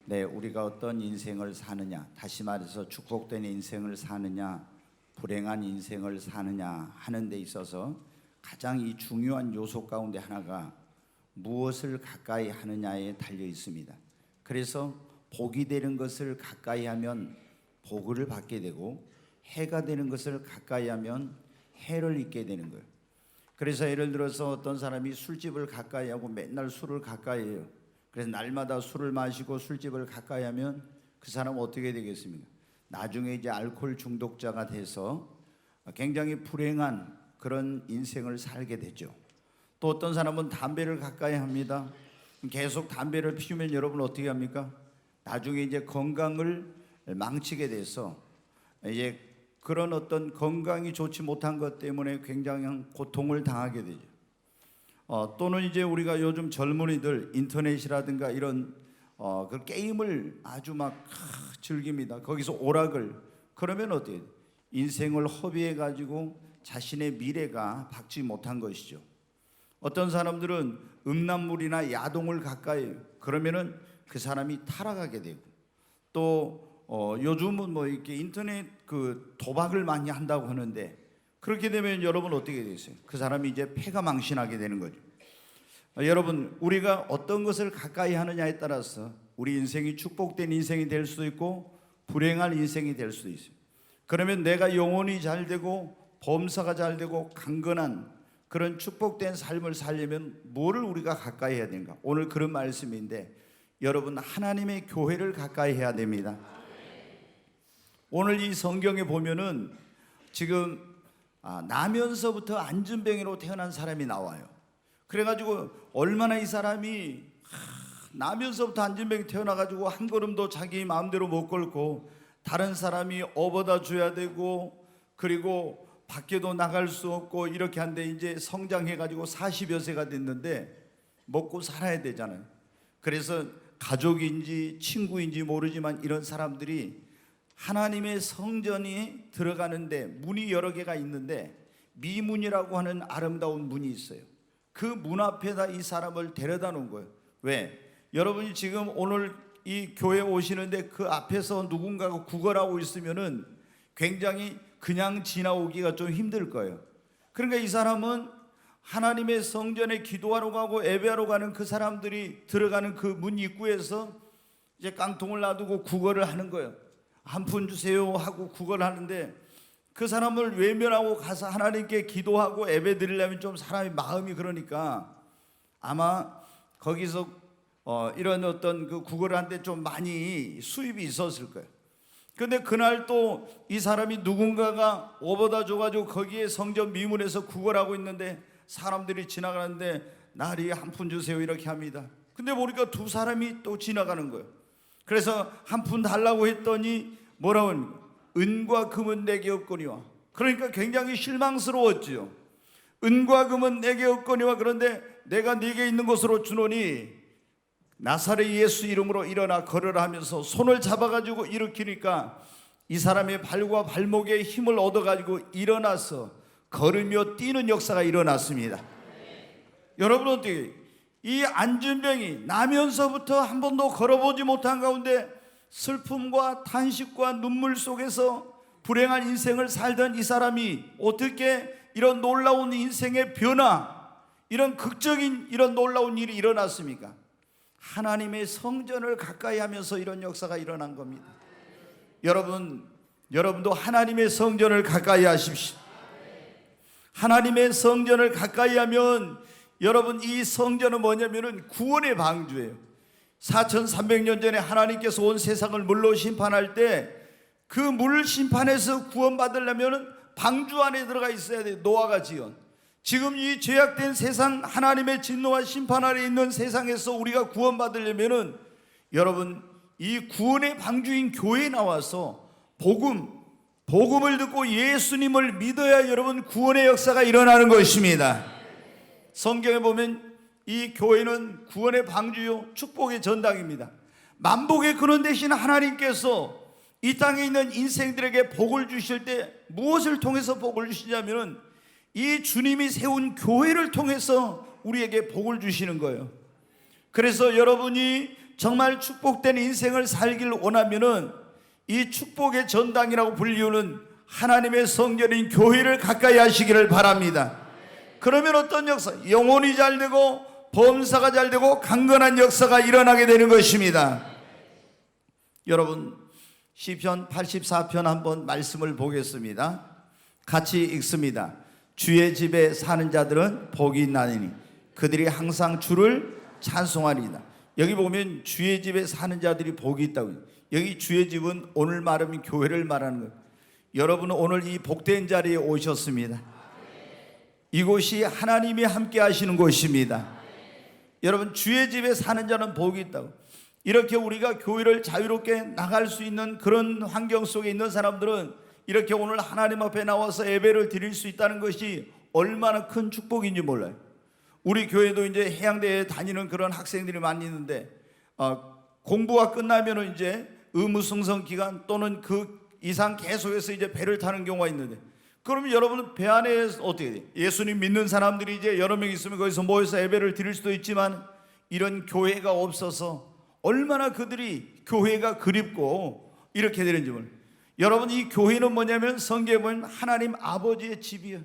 우리가 어떤 인생을 사느냐, 다시 말해서 축복된 인생을 사느냐, 불행한 인생을 사느냐 하는 데 있어서 가장 이 중요한 요소 가운데 하나가 무엇을 가까이 하느냐에 달려 있습니다. 그래서 복이 되는 것을 가까이 하면 복을 받게 되고, 해가 되는 것을 가까이 하면 해를 입게 되는 거예요. 그래서 예를 들어서 어떤 사람이 술집을 가까이 하고 맨날 술을 가까이 해요. 그래서 날마다 술을 마시고 술집을 가까이 하면 그 사람은 어떻게 되겠습니까? 나중에 이제 알코올 중독자가 돼서 굉장히 불행한 그런 인생을 살게 되죠. 또 어떤 사람은 담배를 가까이 합니다. 계속 담배를 피우면 여러분 어떻게 합니까? 나중에 이제 건강을 망치게 돼서 이제 그런 어떤 건강이 좋지 못한 것 때문에 굉장한 고통을 당하게 되죠. 또는 이제 우리가 요즘 젊은이들 인터넷이라든가 이런 그 게임을 아주 막 즐깁니다. 거기서 오락을, 그러면 어때요? 인생을 허비해 가지고 자신의 미래가 밝지 못한 것이죠. 어떤 사람들은 음란물이나 야동을 가까이 해요. 그러면은 그 사람이 타락하게 되고, 또 요즘은 뭐 이렇게 인터넷 그 도박을 많이 한다고 하는데, 그렇게 되면 여러분 어떻게 되겠어요? 그 사람이 이제 폐가 망신하게 되는 거죠. 여러분, 우리가 어떤 것을 가까이 하느냐에 따라서 우리 인생이 축복된 인생이 될 수도 있고 불행한 인생이 될 수도 있어요. 그러면 내가 영혼이 잘 되고 범사가 잘 되고 강건한 그런 축복된 삶을 살려면 뭐를 우리가 가까이 해야 되는가? 오늘 그런 말씀인데, 여러분, 하나님의 교회를 가까이 해야 됩니다. 오늘 이 성경에 보면은 지금 나면서부터 안진뱅이로 태어난 사람이 나와요. 그래가지고 얼마나 이 사람이 나면서부터 안진뱅이 태어나가지고 한 걸음도 자기 마음대로 못 걸고 다른 사람이 업어다 줘야 되고, 그리고 밖에도 나갈 수 없고 이렇게 한데, 이제 성장해가지고 40여 세가 됐는데 먹고 살아야 되잖아요. 그래서 가족인지 친구인지 모르지만 이런 사람들이 하나님의 성전이 들어가는데 문이 여러 개가 있는데 미문이라고 하는 아름다운 문이 있어요. 그 문 앞에다 이 사람을 데려다 놓은 거예요. 왜? 여러분이 지금 오늘 이 교회 오시는데 그 앞에서 누군가가 구걸하고 있으면은 굉장히 그냥 지나오기가 좀 힘들 거예요. 그러니까 이 사람은 하나님의 성전에 기도하러 가고 예배하러 가는 그 사람들이 들어가는 그 문 입구에서 이제 깡통을 놔두고 구걸을 하는 거예요. 한 푼 주세요 하고 구걸하는데, 그 사람을 외면하고 가서 하나님께 기도하고 예배 드리려면 좀 사람이 마음이 그러니까 아마 거기서 이런 어떤 그 구걸을 하는데 좀 많이 수입이 있었을 거예요. 근데 그날 또 이 사람이 누군가가 오버다 줘가지고 거기에 성전 미문에서 구걸하고 있는데 사람들이 지나가는데 나리 한 푼 주세요 이렇게 합니다. 근데 보니까 두 사람이 또 지나가는 거예요. 그래서 한 푼 달라고 했더니 뭐라고 하는 거예요? 은과 금은 내게 없거니와. 그러니까 굉장히 실망스러웠지요. 은과 금은 내게 없거니와, 그런데 내가 네게 있는 곳으로 주노니 나사렛 예수 이름으로 일어나 걸으라 하면서 손을 잡아가지고 일으키니까 이 사람의 발과 발목에 힘을 얻어가지고 일어나서 걸으며 뛰는 역사가 일어났습니다. 여러분 어떻게, 이 안진뱅이 나면서부터 한 번도 걸어보지 못한 가운데 슬픔과 탄식과 눈물 속에서 불행한 인생을 살던 이 사람이 어떻게 이런 놀라운 인생의 변화, 이런 극적인 이런 놀라운 일이 일어났습니까? 하나님의 성전을 가까이 하면서 이런 역사가 일어난 겁니다. 여러분도 하나님의 성전을 가까이 하십시오. 하나님의 성전을 가까이 하면, 여러분, 이 성전은 뭐냐면은 구원의 방주예요. 4300년 전에 하나님께서 온 세상을 물로 심판할 때 그 물 심판에서 구원받으려면 방주 안에 들어가 있어야 돼요. 노아가 지은. 지금 이 죄악된 세상, 하나님의 진노와 심판 아래 있는 세상에서 우리가 구원받으려면은, 여러분, 이 구원의 방주인 교회에 나와서 복음을 듣고 예수님을 믿어야 여러분 구원의 역사가 일어나는 것입니다. 성경에 보면 이 교회는 구원의 방주요 축복의 전당입니다. 만복의 근원 되신 하나님께서 이 땅에 있는 인생들에게 복을 주실 때 무엇을 통해서 복을 주시냐면은 이 주님이 세운 교회를 통해서 우리에게 복을 주시는 거예요. 그래서 여러분이 정말 축복된 인생을 살길 원하면은 이 축복의 전당이라고 불리우는 하나님의 성전인 교회를 가까이 하시기를 바랍니다. 그러면 어떤 역사? 영혼이 잘 되고 범사가 잘 되고 강건한 역사가 일어나게 되는 것입니다. 여러분, 시편 84편 한번 말씀을 보겠습니다. 같이 읽습니다. 주의 집에 사는 자들은 복이 있나니 그들이 항상 주를 찬송하리이다. 여기 보면 주의 집에 사는 자들이 복이 있다고. 여기 주의 집은 오늘 말하면 교회를 말하는 거예요. 여러분은 오늘 이 복된 자리에 오셨습니다. 이곳이 하나님이 함께 하시는 곳입니다. 여러분, 주의 집에 사는 자는 복이 있다고. 이렇게 우리가 교회를 자유롭게 나갈 수 있는 그런 환경 속에 있는 사람들은 이렇게 오늘 하나님 앞에 나와서 예배를 드릴 수 있다는 것이 얼마나 큰 축복인지 몰라요. 우리 교회도 이제 해양대에 다니는 그런 학생들이 많이 있는데 공부가 끝나면 이제 의무승선 기간 또는 그 이상 계속해서 이제 배를 타는 경우가 있는데, 그러면 여러분은 배 안에 어떻게 돼요? 예수님 믿는 사람들이 이제 여러 명 있으면 거기서 모여서 예배를 드릴 수도 있지만 이런 교회가 없어서 얼마나 그들이 교회가 그립고 이렇게 되는지 몰라요. 여러분, 이 교회는 뭐냐면 성경에 보면 하나님 아버지의 집이에요.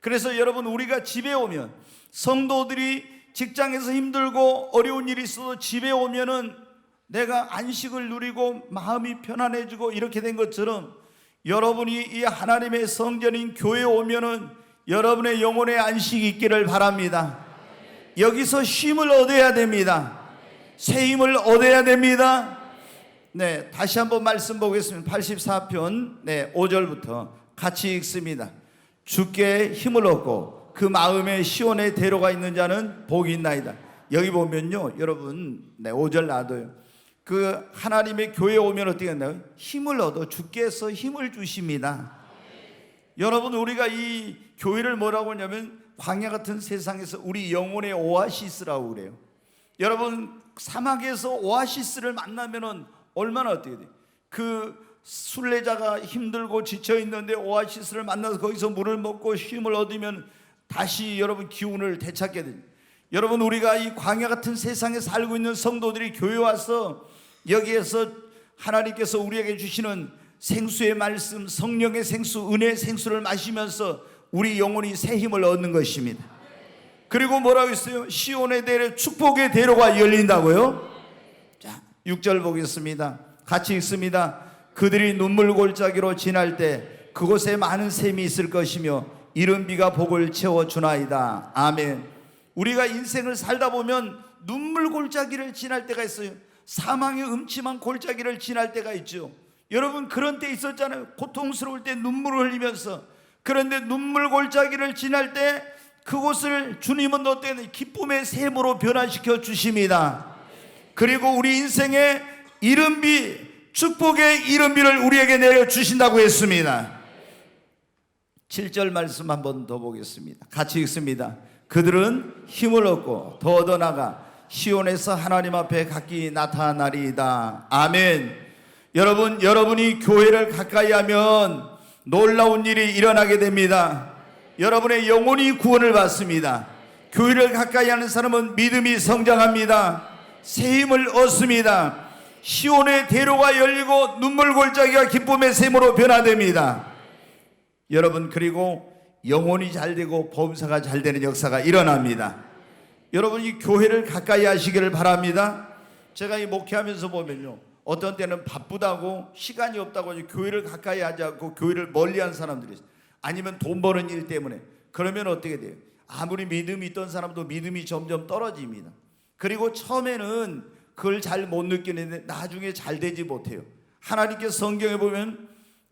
그래서 여러분, 우리가 집에 오면, 성도들이 직장에서 힘들고 어려운 일이 있어도 집에 오면은 내가 안식을 누리고 마음이 편안해지고 이렇게 된 것처럼 여러분이 이 하나님의 성전인 교회에 오면은 여러분의 영혼의 안식이 있기를 바랍니다. 여기서 쉼을 얻어야 됩니다. 새 힘을 얻어야 됩니다. 네, 다시 한번 말씀 보겠습니다. 84편 5절부터 같이 읽습니다. 주께 힘을 얻고 그 마음에 시온의 대로가 있는 자는 복이 있나이다. 여기 보면요, 여러분 5절 놔둬요. 그 하나님의 교회에 오면 어떻게 했나요? 힘을 얻어 주께서 힘을 주십니다. 여러분, 우리가 이 교회를 뭐라고 하냐면 광야 같은 세상에서 우리 영혼의 오아시스라고 그래요. 여러분, 사막에서 오아시스를 만나면은 얼마나 어떻게 돼요? 그 순례자가 힘들고 지쳐 있는데 오아시스를 만나서 거기서 물을 먹고 쉼을 얻으면 다시 여러분 기운을 되찾게 됩니다. 여러분, 우리가 이 광야 같은 세상에 살고 있는 성도들이 교회 와서 여기에서 하나님께서 우리에게 주시는 생수의 말씀, 성령의 생수, 은혜의 생수를 마시면서 우리 영혼이 새 힘을 얻는 것입니다. 그리고 뭐라고 했어요? 시온의 대로, 축복의 대로가 열린다고요. 자, 6절 보겠습니다. 같이 읽습니다. 그들이 눈물 골짜기로 지날 때 그곳에 많은 샘이 있을 것이며 이른 비가 복을 채워주나이다. 아멘. 우리가 인생을 살다 보면 눈물 골짜기를 지날 때가 있어요. 사망의 음침한 골짜기를 지날 때가 있죠. 여러분, 그런 때 있었잖아요. 고통스러울 때 눈물을 흘리면서. 그런데 눈물 골짜기를 지날 때 그곳을 주님은 어때요? 기쁨의 샘으로 변화시켜 주십니다. 그리고 우리 인생의 이른 비, 축복의 이른 비를 우리에게 내려주신다고 했습니다. 7절 말씀 한 번 더 보겠습니다. 같이 읽습니다. 그들은 힘을 얻고 더 얻어나가 시온에서 하나님 앞에 각기 나타나리이다. 아멘. 여러분, 여러분이 교회를 가까이 하면 놀라운 일이 일어나게 됩니다. 여러분의 영혼이 구원을 받습니다. 교회를 가까이 하는 사람은 믿음이 성장합니다. 새 힘을 얻습니다. 시온의 대로가 열리고 눈물 골짜기가 기쁨의 샘으로 변화됩니다. 여러분, 그리고 영혼이 잘 되고 범사가 잘 되는 역사가 일어납니다. 여러분, 이 교회를 가까이 하시기를 바랍니다. 제가 이 목회하면서 보면요, 어떤 때는 바쁘다고 시간이 없다고 교회를 가까이 하지 않고 교회를 멀리한 사람들이 있어요. 아니면 돈 버는 일 때문에. 그러면 어떻게 돼요? 아무리 믿음이 있던 사람도 믿음이 점점 떨어집니다. 그리고 처음에는 그걸 잘 못 느끼는데 나중에 잘 되지 못해요. 하나님께서 성경에 보면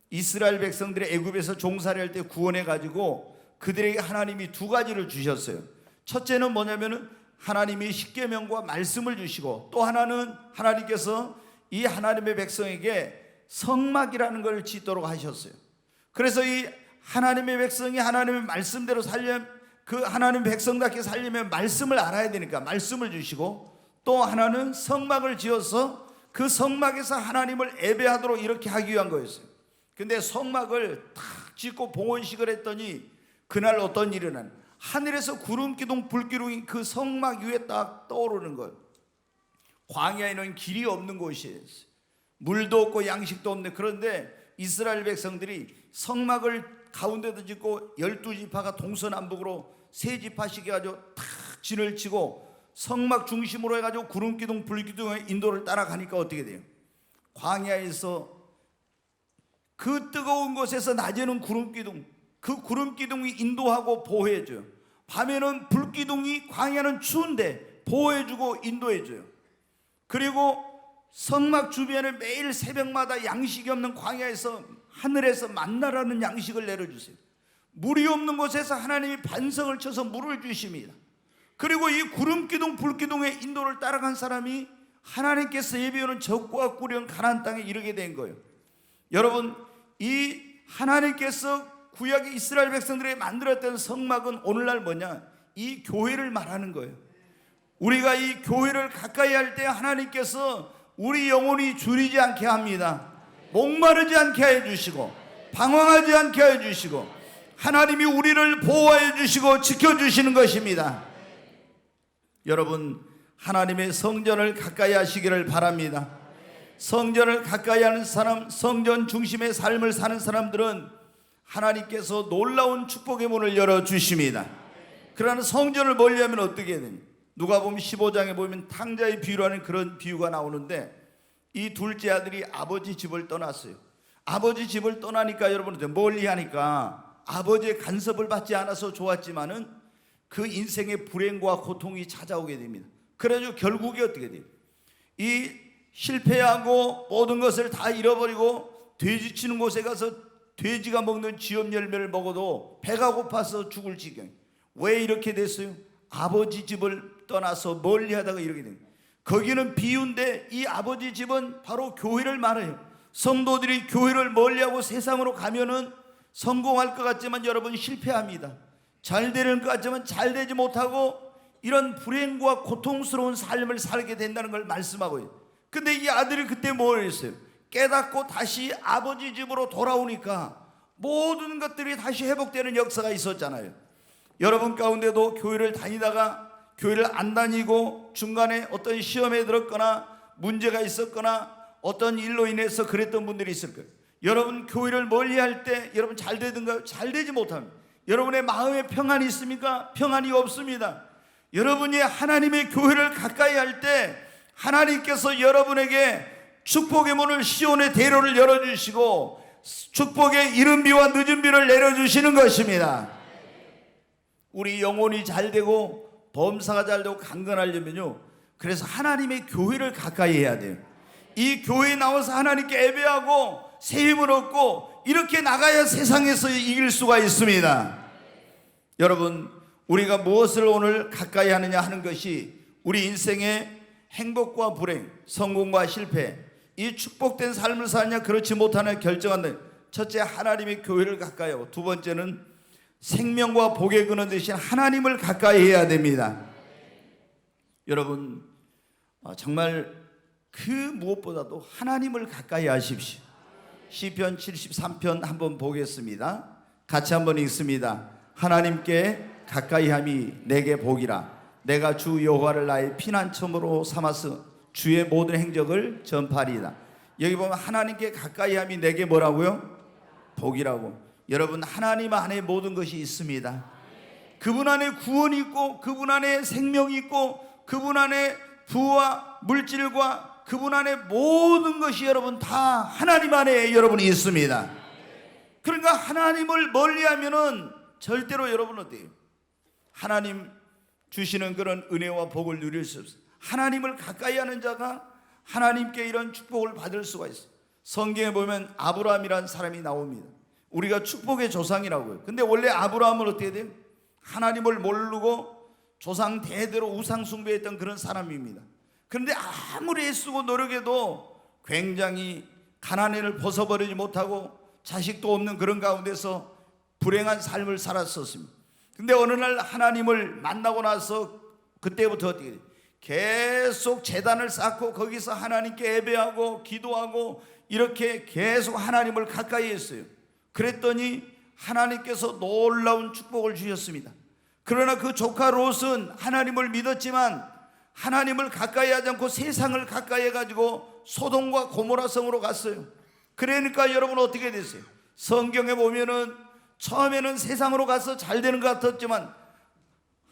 이스라엘 백성들의 애굽에서 종살이 할 때 구원해 가지고 그들에게 하나님이 두 가지를 주셨어요. 첫째는 뭐냐면은 하나님이 십계명과 말씀을 주시고, 또 하나는 하나님께서 이 하나님의 백성에게 성막이라는 걸 짓도록 하셨어요. 그래서 이 하나님의 백성이 하나님의 말씀대로 살려면, 그 하나님의 백성답게 살려면 말씀을 알아야 되니까 말씀을 주시고, 또 하나는 성막을 지어서 그 성막에서 하나님을 예배하도록 이렇게 하기 위한 거였어요. 근데 성막을 탁 짓고 봉헌식을 했더니 그날 어떤 일이 일어나는, 하늘에서 구름 기둥 불기둥이 그 성막 위에 딱 떠오르는 거예요. 광야에는 길이 없는 곳이었어요. 물도 없고 양식도 없는. 그런데 이스라엘 백성들이 성막을 가운데도 짓고 12지파가 동서남북으로 세 지파씩 해가지고 탁 진을 치고 성막 중심으로 해가지고 구름기둥 불기둥의 인도를 따라가니까 어떻게 돼요? 광야에서 그 뜨거운 곳에서 낮에는 구름기둥, 그 구름기둥이 인도하고 보호해줘요. 밤에는 불기둥이, 광야는 추운데 보호해주고 인도해줘요. 그리고 성막 주변에 매일 새벽마다 양식이 없는 광야에서 하늘에서 만나라는 양식을 내려주세요. 물이 없는 곳에서 하나님이 반성을 쳐서 물을 주십니다. 그리고 이 구름기둥 불기둥의 인도를 따라간 사람이 하나님께서 예비하는 적과 꾸려온 가나안 땅에 이르게 된 거예요. 여러분, 이 하나님께서 구약의 이스라엘 백성들이 만들었던 성막은 오늘날 뭐냐? 이 교회를 말하는 거예요. 우리가 이 교회를 가까이 할 때 하나님께서 우리 영혼이 줄이지 않게 합니다. 목마르지 않게 해주시고 방황하지 않게 해주시고 하나님이 우리를 보호해 주시고 지켜주시는 것입니다. 여러분, 하나님의 성전을 가까이 하시기를 바랍니다. 성전을 가까이 하는 사람, 성전 중심의 삶을 사는 사람들은 하나님께서 놀라운 축복의 문을 열어주십니다. 그러나 성전을 멀리하면 어떻게 해야 되냐? 누가복음 15장에 보면 탕자의 비유라는 그런 비유가 나오는데, 이 둘째 아들이 아버지 집을 떠났어요. 아버지 집을 떠나니까 여러분 멀리하니까 아버지의 간섭을 받지 않아서 좋았지만은 그 인생의 불행과 고통이 찾아오게 됩니다. 그래서 결국에 어떻게 돼요? 이 실패하고 모든 것을 다 잃어버리고 돼지 치는 곳에 가서 돼지가 먹는 쥐염 열매를 먹어도 배가 고파서 죽을 지경. 왜 이렇게 됐어요? 아버지 집을 떠나서 멀리하다가 이렇게 됩니다. 거기는 비유인데 이 아버지 집은 바로 교회를 말해요. 성도들이 교회를 멀리하고 세상으로 가면은 성공할 것 같지만 여러분 실패합니다. 잘 되는 것 같지만 잘 되지 못하고 이런 불행과 고통스러운 삶을 살게 된다는 걸 말씀하고 있어요. 근데 이 아들이 그때 뭘 했어요? 깨닫고 다시 아버지 집으로 돌아오니까 모든 것들이 다시 회복되는 역사가 있었잖아요. 여러분 가운데도 교회를 다니다가 교회를 안 다니고 중간에 어떤 시험에 들었거나 문제가 있었거나 어떤 일로 인해서 그랬던 분들이 있을 거예요. 여러분 교회를 멀리할 때 여러분 잘 되든가요? 잘 되지 못합니다. 여러분의 마음에 평안이 있습니까? 평안이 없습니다. 여러분이 하나님의 교회를 가까이 할 때 하나님께서 여러분에게 축복의 문을, 시온의 대로를 열어주시고 축복의 이른 비와 늦은 비를 내려주시는 것입니다. 우리 영혼이 잘 되고 범사가 잘 되고 강건하려면요, 그래서 하나님의 교회를 가까이 해야 돼요. 이 교회에 나와서 하나님께 예배하고 새 힘을 얻고 이렇게 나가야 세상에서 이길 수가 있습니다. 여러분, 우리가 무엇을 오늘 가까이 하느냐 하는 것이 우리 인생의 행복과 불행, 성공과 실패, 이 축복된 삶을 사느냐 그렇지 못하느냐 결정하는, 첫째 하나님의 교회를 가까이 하고, 두 번째는 생명과 복의 근원 되신 하나님을 가까이 해야 됩니다. 여러분, 정말 그 무엇보다도 하나님을 가까이 하십시오. 시편 73편 한번 보겠습니다. 같이 한번 읽습니다. 하나님께 가까이함이 내게 복이라. 내가 주 여호와를 나의 피난처로 삼아서 주의 모든 행적을 전파리이다. 여기 보면 하나님께 가까이함이 내게 뭐라고요? 복이라고. 여러분, 하나님 안에 모든 것이 있습니다. 그분 안에 구원이 있고 그분 안에 생명이 있고 그분 안에 부와 물질과 그분 안에 모든 것이 여러분 다 하나님 안에 여러분이 있습니다. 그러니까 하나님을 멀리하면은 절대로 여러분 어때요? 하나님 주시는 그런 은혜와 복을 누릴 수 없어요. 하나님을 가까이 하는 자가 하나님께 이런 축복을 받을 수가 있어요. 성경에 보면 아브라함이라는 사람이 나옵니다. 우리가 축복의 조상이라고요. 근데 원래 아브라함은 어떻게 돼요? 하나님을 모르고 조상 대대로 우상 숭배했던 그런 사람입니다. 그런데 아무리 애쓰고 노력해도 굉장히 가난을 벗어버리지 못하고 자식도 없는 그런 가운데서 불행한 삶을 살았었습니다. 근데 어느 날 하나님을 만나고 나서 그때부터 어떻게 돼요? 계속 제단을 쌓고 거기서 하나님께 예배하고 기도하고 이렇게 계속 하나님을 가까이 했어요. 그랬더니 하나님께서 놀라운 축복을 주셨습니다. 그러나 그 조카 롯은 하나님을 믿었지만 하나님을 가까이 하지 않고 세상을 가까이 해가지고 소돔과 고모라 성으로 갔어요. 그러니까 여러분 어떻게 됐어요? 성경에 보면은 처음에는 세상으로 가서 잘 되는 것 같았지만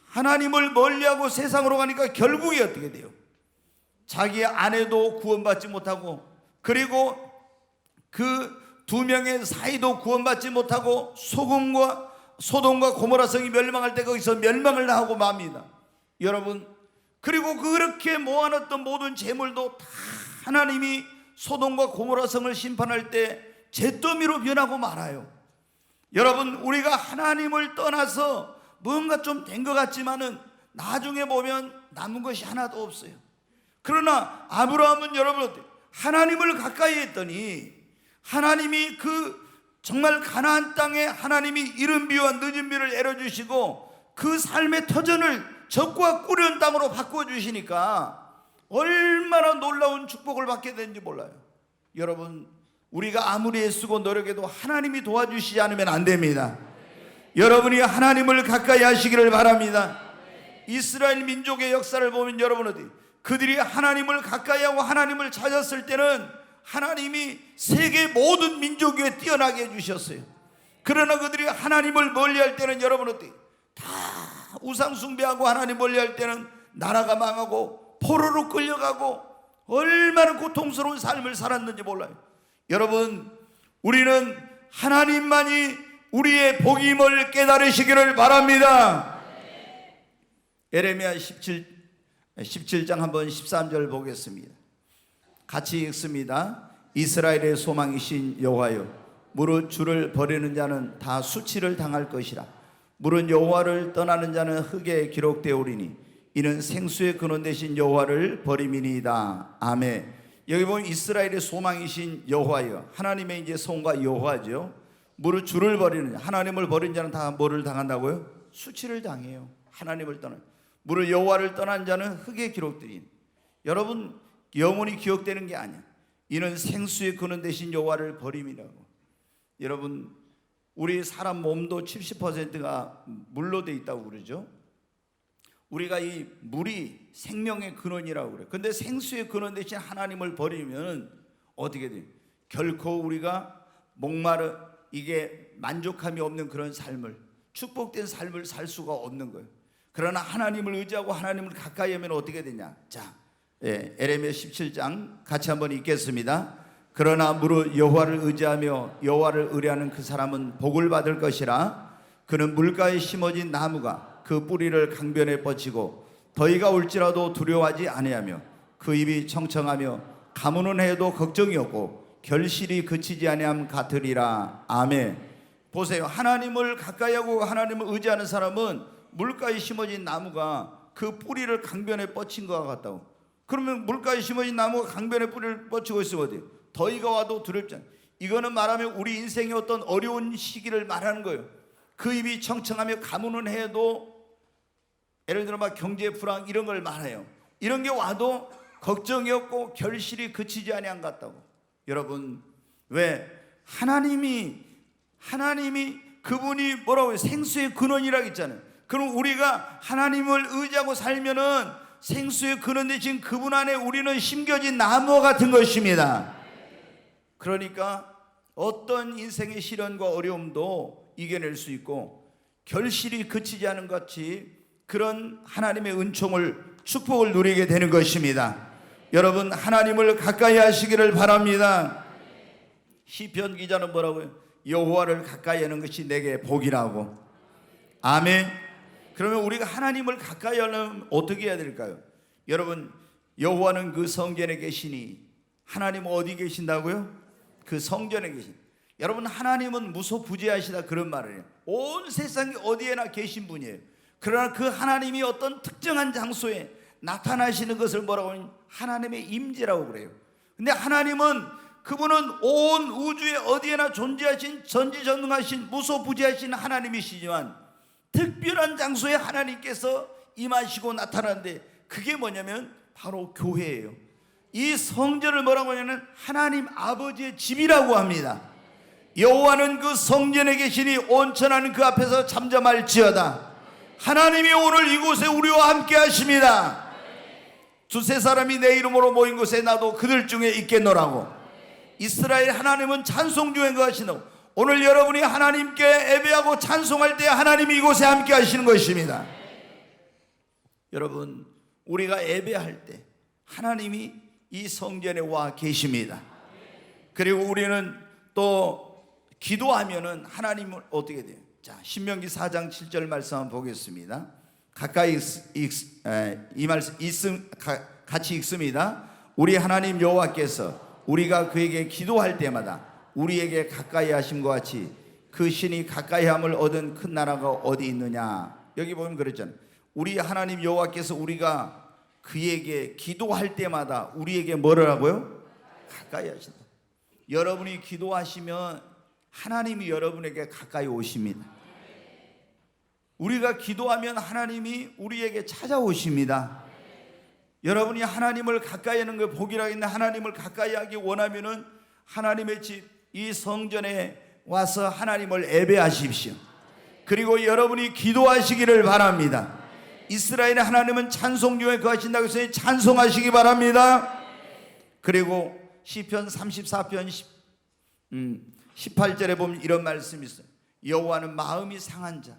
하나님을 멀리하고 세상으로 가니까 결국에 어떻게 돼요? 자기 아내도 구원받지 못하고, 그리고 그 두 명의 사이도 구원받지 못하고, 소돔과 고모라 성이 멸망할 때 거기서 멸망을 하고 맙니다. 여러분, 그리고 그렇게 모아놨던 모든 재물도 다 하나님이 소돔과 고모라 성을 심판할 때 잿더미로 변하고 말아요. 여러분, 우리가 하나님을 떠나서 뭔가 좀 된 것 같지만은 나중에 보면 남은 것이 하나도 없어요. 그러나 아브라함은 여러분 어때요? 하나님을 가까이 했더니 하나님이 정말 가나안 땅에 하나님이 이른 비와 늦은 비를 내려주시고 그 삶의 터전을 적과 꿀은 땅으로 바꿔주시니까 얼마나 놀라운 축복을 받게 되는지 몰라요. 여러분, 우리가 아무리 애쓰고 노력해도 하나님이 도와주시지 않으면 안 됩니다. 여러분이 하나님을 가까이 하시기를 바랍니다. 이스라엘 민족의 역사를 보면 여러분 어디 그들이 하나님을 가까이 하고 하나님을 찾았을 때는 하나님이 세계 모든 민족 위에 뛰어나게 해주셨어요. 그러나 그들이 하나님을 멀리할 때는 여러분 어디 다 우상 숭배하고 하나님 멀리할 때는 나라가 망하고 포로로 끌려가고 얼마나 고통스러운 삶을 살았는지 몰라요. 여러분, 우리는 하나님만이 우리의 복임을 깨달으시기를 바랍니다. 예레미야 17장 한번 13절 보겠습니다. 같이 읽습니다. 이스라엘의 소망이신 여호와여, 무릇 주를 버리는 자는 다 수치를 당할 것이라. 무릇 여호와를 떠나는 자는 흙에 기록되오리니 이는 생수의 근원 되신 여호와를 버림이니이다. 아멘. 여기 보면 이스라엘의 소망이신 여호와여, 하나님의 이제 성과 여호와죠. 무릇 주를 버리는, 하나님을 버린 자는 다 뭐를 당한다고요? 수치를 당해요. 하나님을 떠나. 무릇 여호와를 떠난 자는 흙에 기록되리니. 여러분, 영원히 기억되는 게 아니야. 이는 생수의 근원 되신 여호와를 버림이라고. 여러분, 우리 사람 몸도 70%가 물로 돼 있다고 그러죠. 우리가 이 물이 생명의 근원이라고 그래요. 근데 생수의 근원 대신 하나님을 버리면 어떻게 돼요? 결코 우리가 이게 만족함이 없는 그런 삶을, 축복된 삶을 살 수가 없는 거예요. 그러나 하나님을 의지하고 하나님을 가까이 하면 어떻게 되냐? 자, 예레미야 17장 같이 한번 읽겠습니다. 그러나 무릇 여호와를 의지하며 여호와를 의뢰하는 그 사람은 복을 받을 것이라. 그는 물가에 심어진 나무가 그 뿌리를 강변에 뻗치고 더위가 올지라도 두려워하지 아니하며 그 입이 청청하며 가무는 해도 걱정이 없고 결실이 그치지 아니함 같으리라. 아멘. 보세요. 하나님을 가까이 하고 하나님을 의지하는 사람은 물가에 심어진 나무가 그 뿌리를 강변에 뻗친 것 같다고. 그러면 물가에 심어진 나무가 강변에 뿌리를 뻗치고 있으면 어때요? 더위가 와도 두렵지 않아요. 이거는 말하면 우리 인생의 어떤 어려운 시기를 말하는 거예요. 그 입이 청청하며 가무는 해도, 예를 들어 막 경제 불황 이런 걸 말해요. 이런 게 와도 걱정이 없고 결실이 그치지 아니한 것 같다고. 여러분, 왜? 하나님이 그분이 뭐라고 해요? 생수의 근원이라고 했잖아요. 그럼 우리가 하나님을 의지하고 살면은 생수의 근원 되신 그분 안에 우리는 심겨진 나무와 같은 것입니다. 그러니까 어떤 인생의 시련과 어려움도 이겨낼 수 있고 결실이 그치지 않은 것 같이 그런 하나님의 은총을, 축복을 누리게 되는 것입니다. 여러분, 하나님을 가까이 하시기를 바랍니다. 시편 기자는 뭐라고요? 여호와를 가까이 하는 것이 내게 복이라고. 아멘. 그러면 우리가 하나님을 가까이 하려면 어떻게 해야 될까요? 여러분, 여호와는 그 성전에 계시니. 하나님은 어디 계신다고요? 그 성전에 계신. 여러분, 하나님은 무소부재하시다 그런 말을 해요. 온 세상에 어디에나 계신 분이에요. 그러나 그 하나님이 어떤 특정한 장소에 나타나시는 것을 뭐라고 하냐면 하나님의 임재라고 그래요. 근데 하나님은, 그분은 온 우주에 어디에나 존재하신 전지전능하신 무소부재하신 하나님이시지만 특별한 장소에 하나님께서 임하시고 나타나는데 그게 뭐냐면 바로 교회예요. 이 성전을 뭐라고 하냐면 하나님 아버지의 집이라고 합니다. 여호와는 그 성전에 계시니 온천하는 그 앞에서 잠잠할지어다. 하나님이 오늘 이곳에 우리와 함께 하십니다. 두세 사람이 내 이름으로 모인 곳에 나도 그들 중에 있겠노라고. 이스라엘 하나님은 찬송 중에 거하시노. 오늘 여러분이 하나님께 예배하고 찬송할 때 하나님이 이곳에 함께 하시는 것입니다. 여러분, 우리가 예배할 때 하나님이 이 성전에 와 계십니다. 그리고 우리는 또 기도하면은 하나님은 어떻게 돼요? 자, 신명기 4장 7절 말씀 한번 보겠습니다. 가까이 이 말씀 같이 읽습니다. 우리 하나님 여호와께서 우리가 그에게 기도할 때마다 우리에게 가까이 하심과 같이 그 신이 가까이함을 얻은 큰 나라가 어디 있느냐. 여기 보면 그랬잖아요. 우리 하나님 여호와께서 우리가 그에게 기도할 때마다 우리에게 뭐를 하고요? 가까이 하신다. 여러분이 기도하시면 하나님이 여러분에게 가까이 오십니다. 우리가 기도하면 하나님이 우리에게 찾아오십니다. 여러분이 하나님을 가까이 하는 걸 복이라 했는데, 하나님을 가까이 하기 원하면은 하나님의 집 이 성전에 와서 하나님을 예배하십시오. 그리고 여러분이 기도하시기를 바랍니다. 이스라엘의 하나님은 찬송 중에 거하신다고 해서 찬송하시기 바랍니다. 그리고 시편 34편 18절에 보면 이런 말씀이 있어요. 여호와는 마음이 상한 자,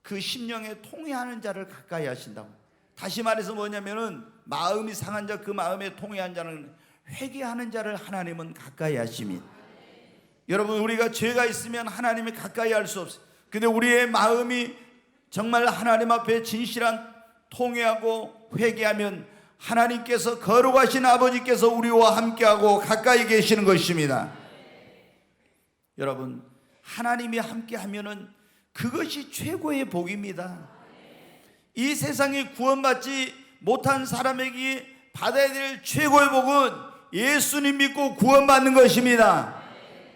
그 심령에 통회하는 자를 가까이 하신다고. 다시 말해서 뭐냐면은 마음이 상한 자, 그 마음에 통회한 자는 회개하는 자를 하나님은 가까이 하십니다. 여러분, 우리가 죄가 있으면 하나님이 가까이 할 수 없어요. 근데 우리의 마음이 정말 하나님 앞에 진실한 통회하고 회개하면 하나님께서 거룩하신 아버지께서 우리와 함께하고 가까이 계시는 것입니다. 여러분, 하나님이 함께하면은 그것이 최고의 복입니다. 이 세상에 구원받지 못한 사람에게 받아야 될 최고의 복은 예수님 믿고 구원받는 것입니다.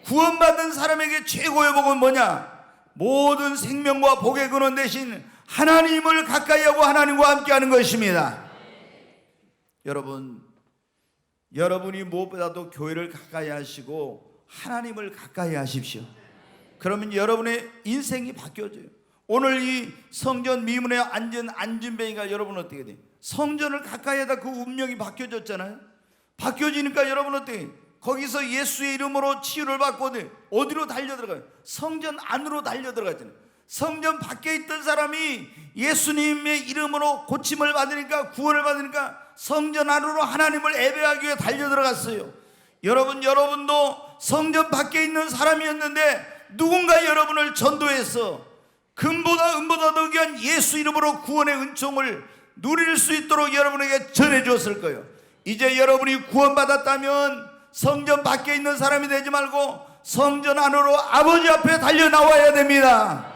구원받는 사람에게 최고의 복은 뭐냐? 모든 생명과 복의 근원 되신 하나님을 가까이 하고 하나님과 함께하는 것입니다. 여러분, 여러분이 무엇보다도 교회를 가까이 하시고 하나님을 가까이 하십시오. 그러면 여러분의 인생이 바뀌어져요. 오늘 이 성전 미문에 앉은 안진뱅이가 여러분 어떻게 돼요? 성전을 가까이 하다 그 운명이 바뀌어졌잖아요. 바뀌어지니까 여러분 어떻게 해요? 거기서 예수의 이름으로 치유를 받고 어디로 달려들어가요? 성전 안으로 달려들어가잖아요. 성전 밖에 있던 사람이 예수님의 이름으로 고침을 받으니까, 구원을 받으니까 성전 안으로 하나님을 예배하기 위해 달려들어갔어요. 여러분도 성전 밖에 있는 사람이었는데 누군가 여러분을 전도해서 금보다 은보다 더 귀한 예수 이름으로 구원의 은총을 누릴 수 있도록 여러분에게 전해주었을 거예요. 이제 여러분이 구원받았다면 성전 밖에 있는 사람이 되지 말고 성전 안으로 아버지 앞에 달려나와야 됩니다.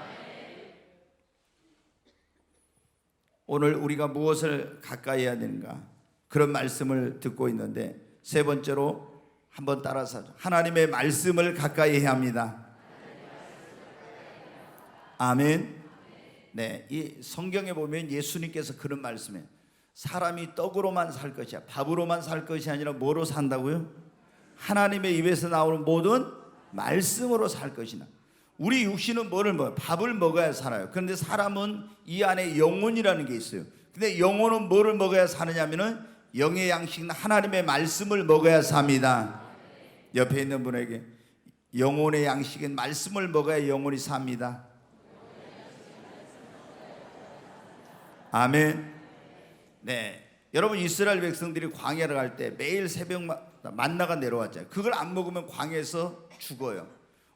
오늘 우리가 무엇을 가까이 해야 되는가, 그런 말씀을 듣고 있는데, 세 번째로 한번 따라서 하나님의 말씀을 가까이 해야 합니다. 아멘. 네, 이 성경에 보면 예수님께서 그런 말씀이에요. 사람이 떡으로만 살 것이야, 밥으로만 살 것이 아니라 뭐로 산다고요? 하나님의 입에서 나오는 모든 말씀으로 살 것이나. 우리 육신은 뭐를 먹어요? 밥을 먹어야 살아요. 그런데 사람은 이 안에 영혼이라는 게 있어요. 근데 영혼은 뭐를 먹어야 사느냐면은 영의 양식인 하나님의 말씀을 먹어야 삽니다. 옆에 있는 분에게 영혼의 양식인 말씀을 먹어야 영혼이 삽니다. 아멘. 네, 여러분, 이스라엘 백성들이 광야를 갈 때 매일 새벽마다 만나가 내려왔잖아요. 그걸 안 먹으면 광야에서 죽어요.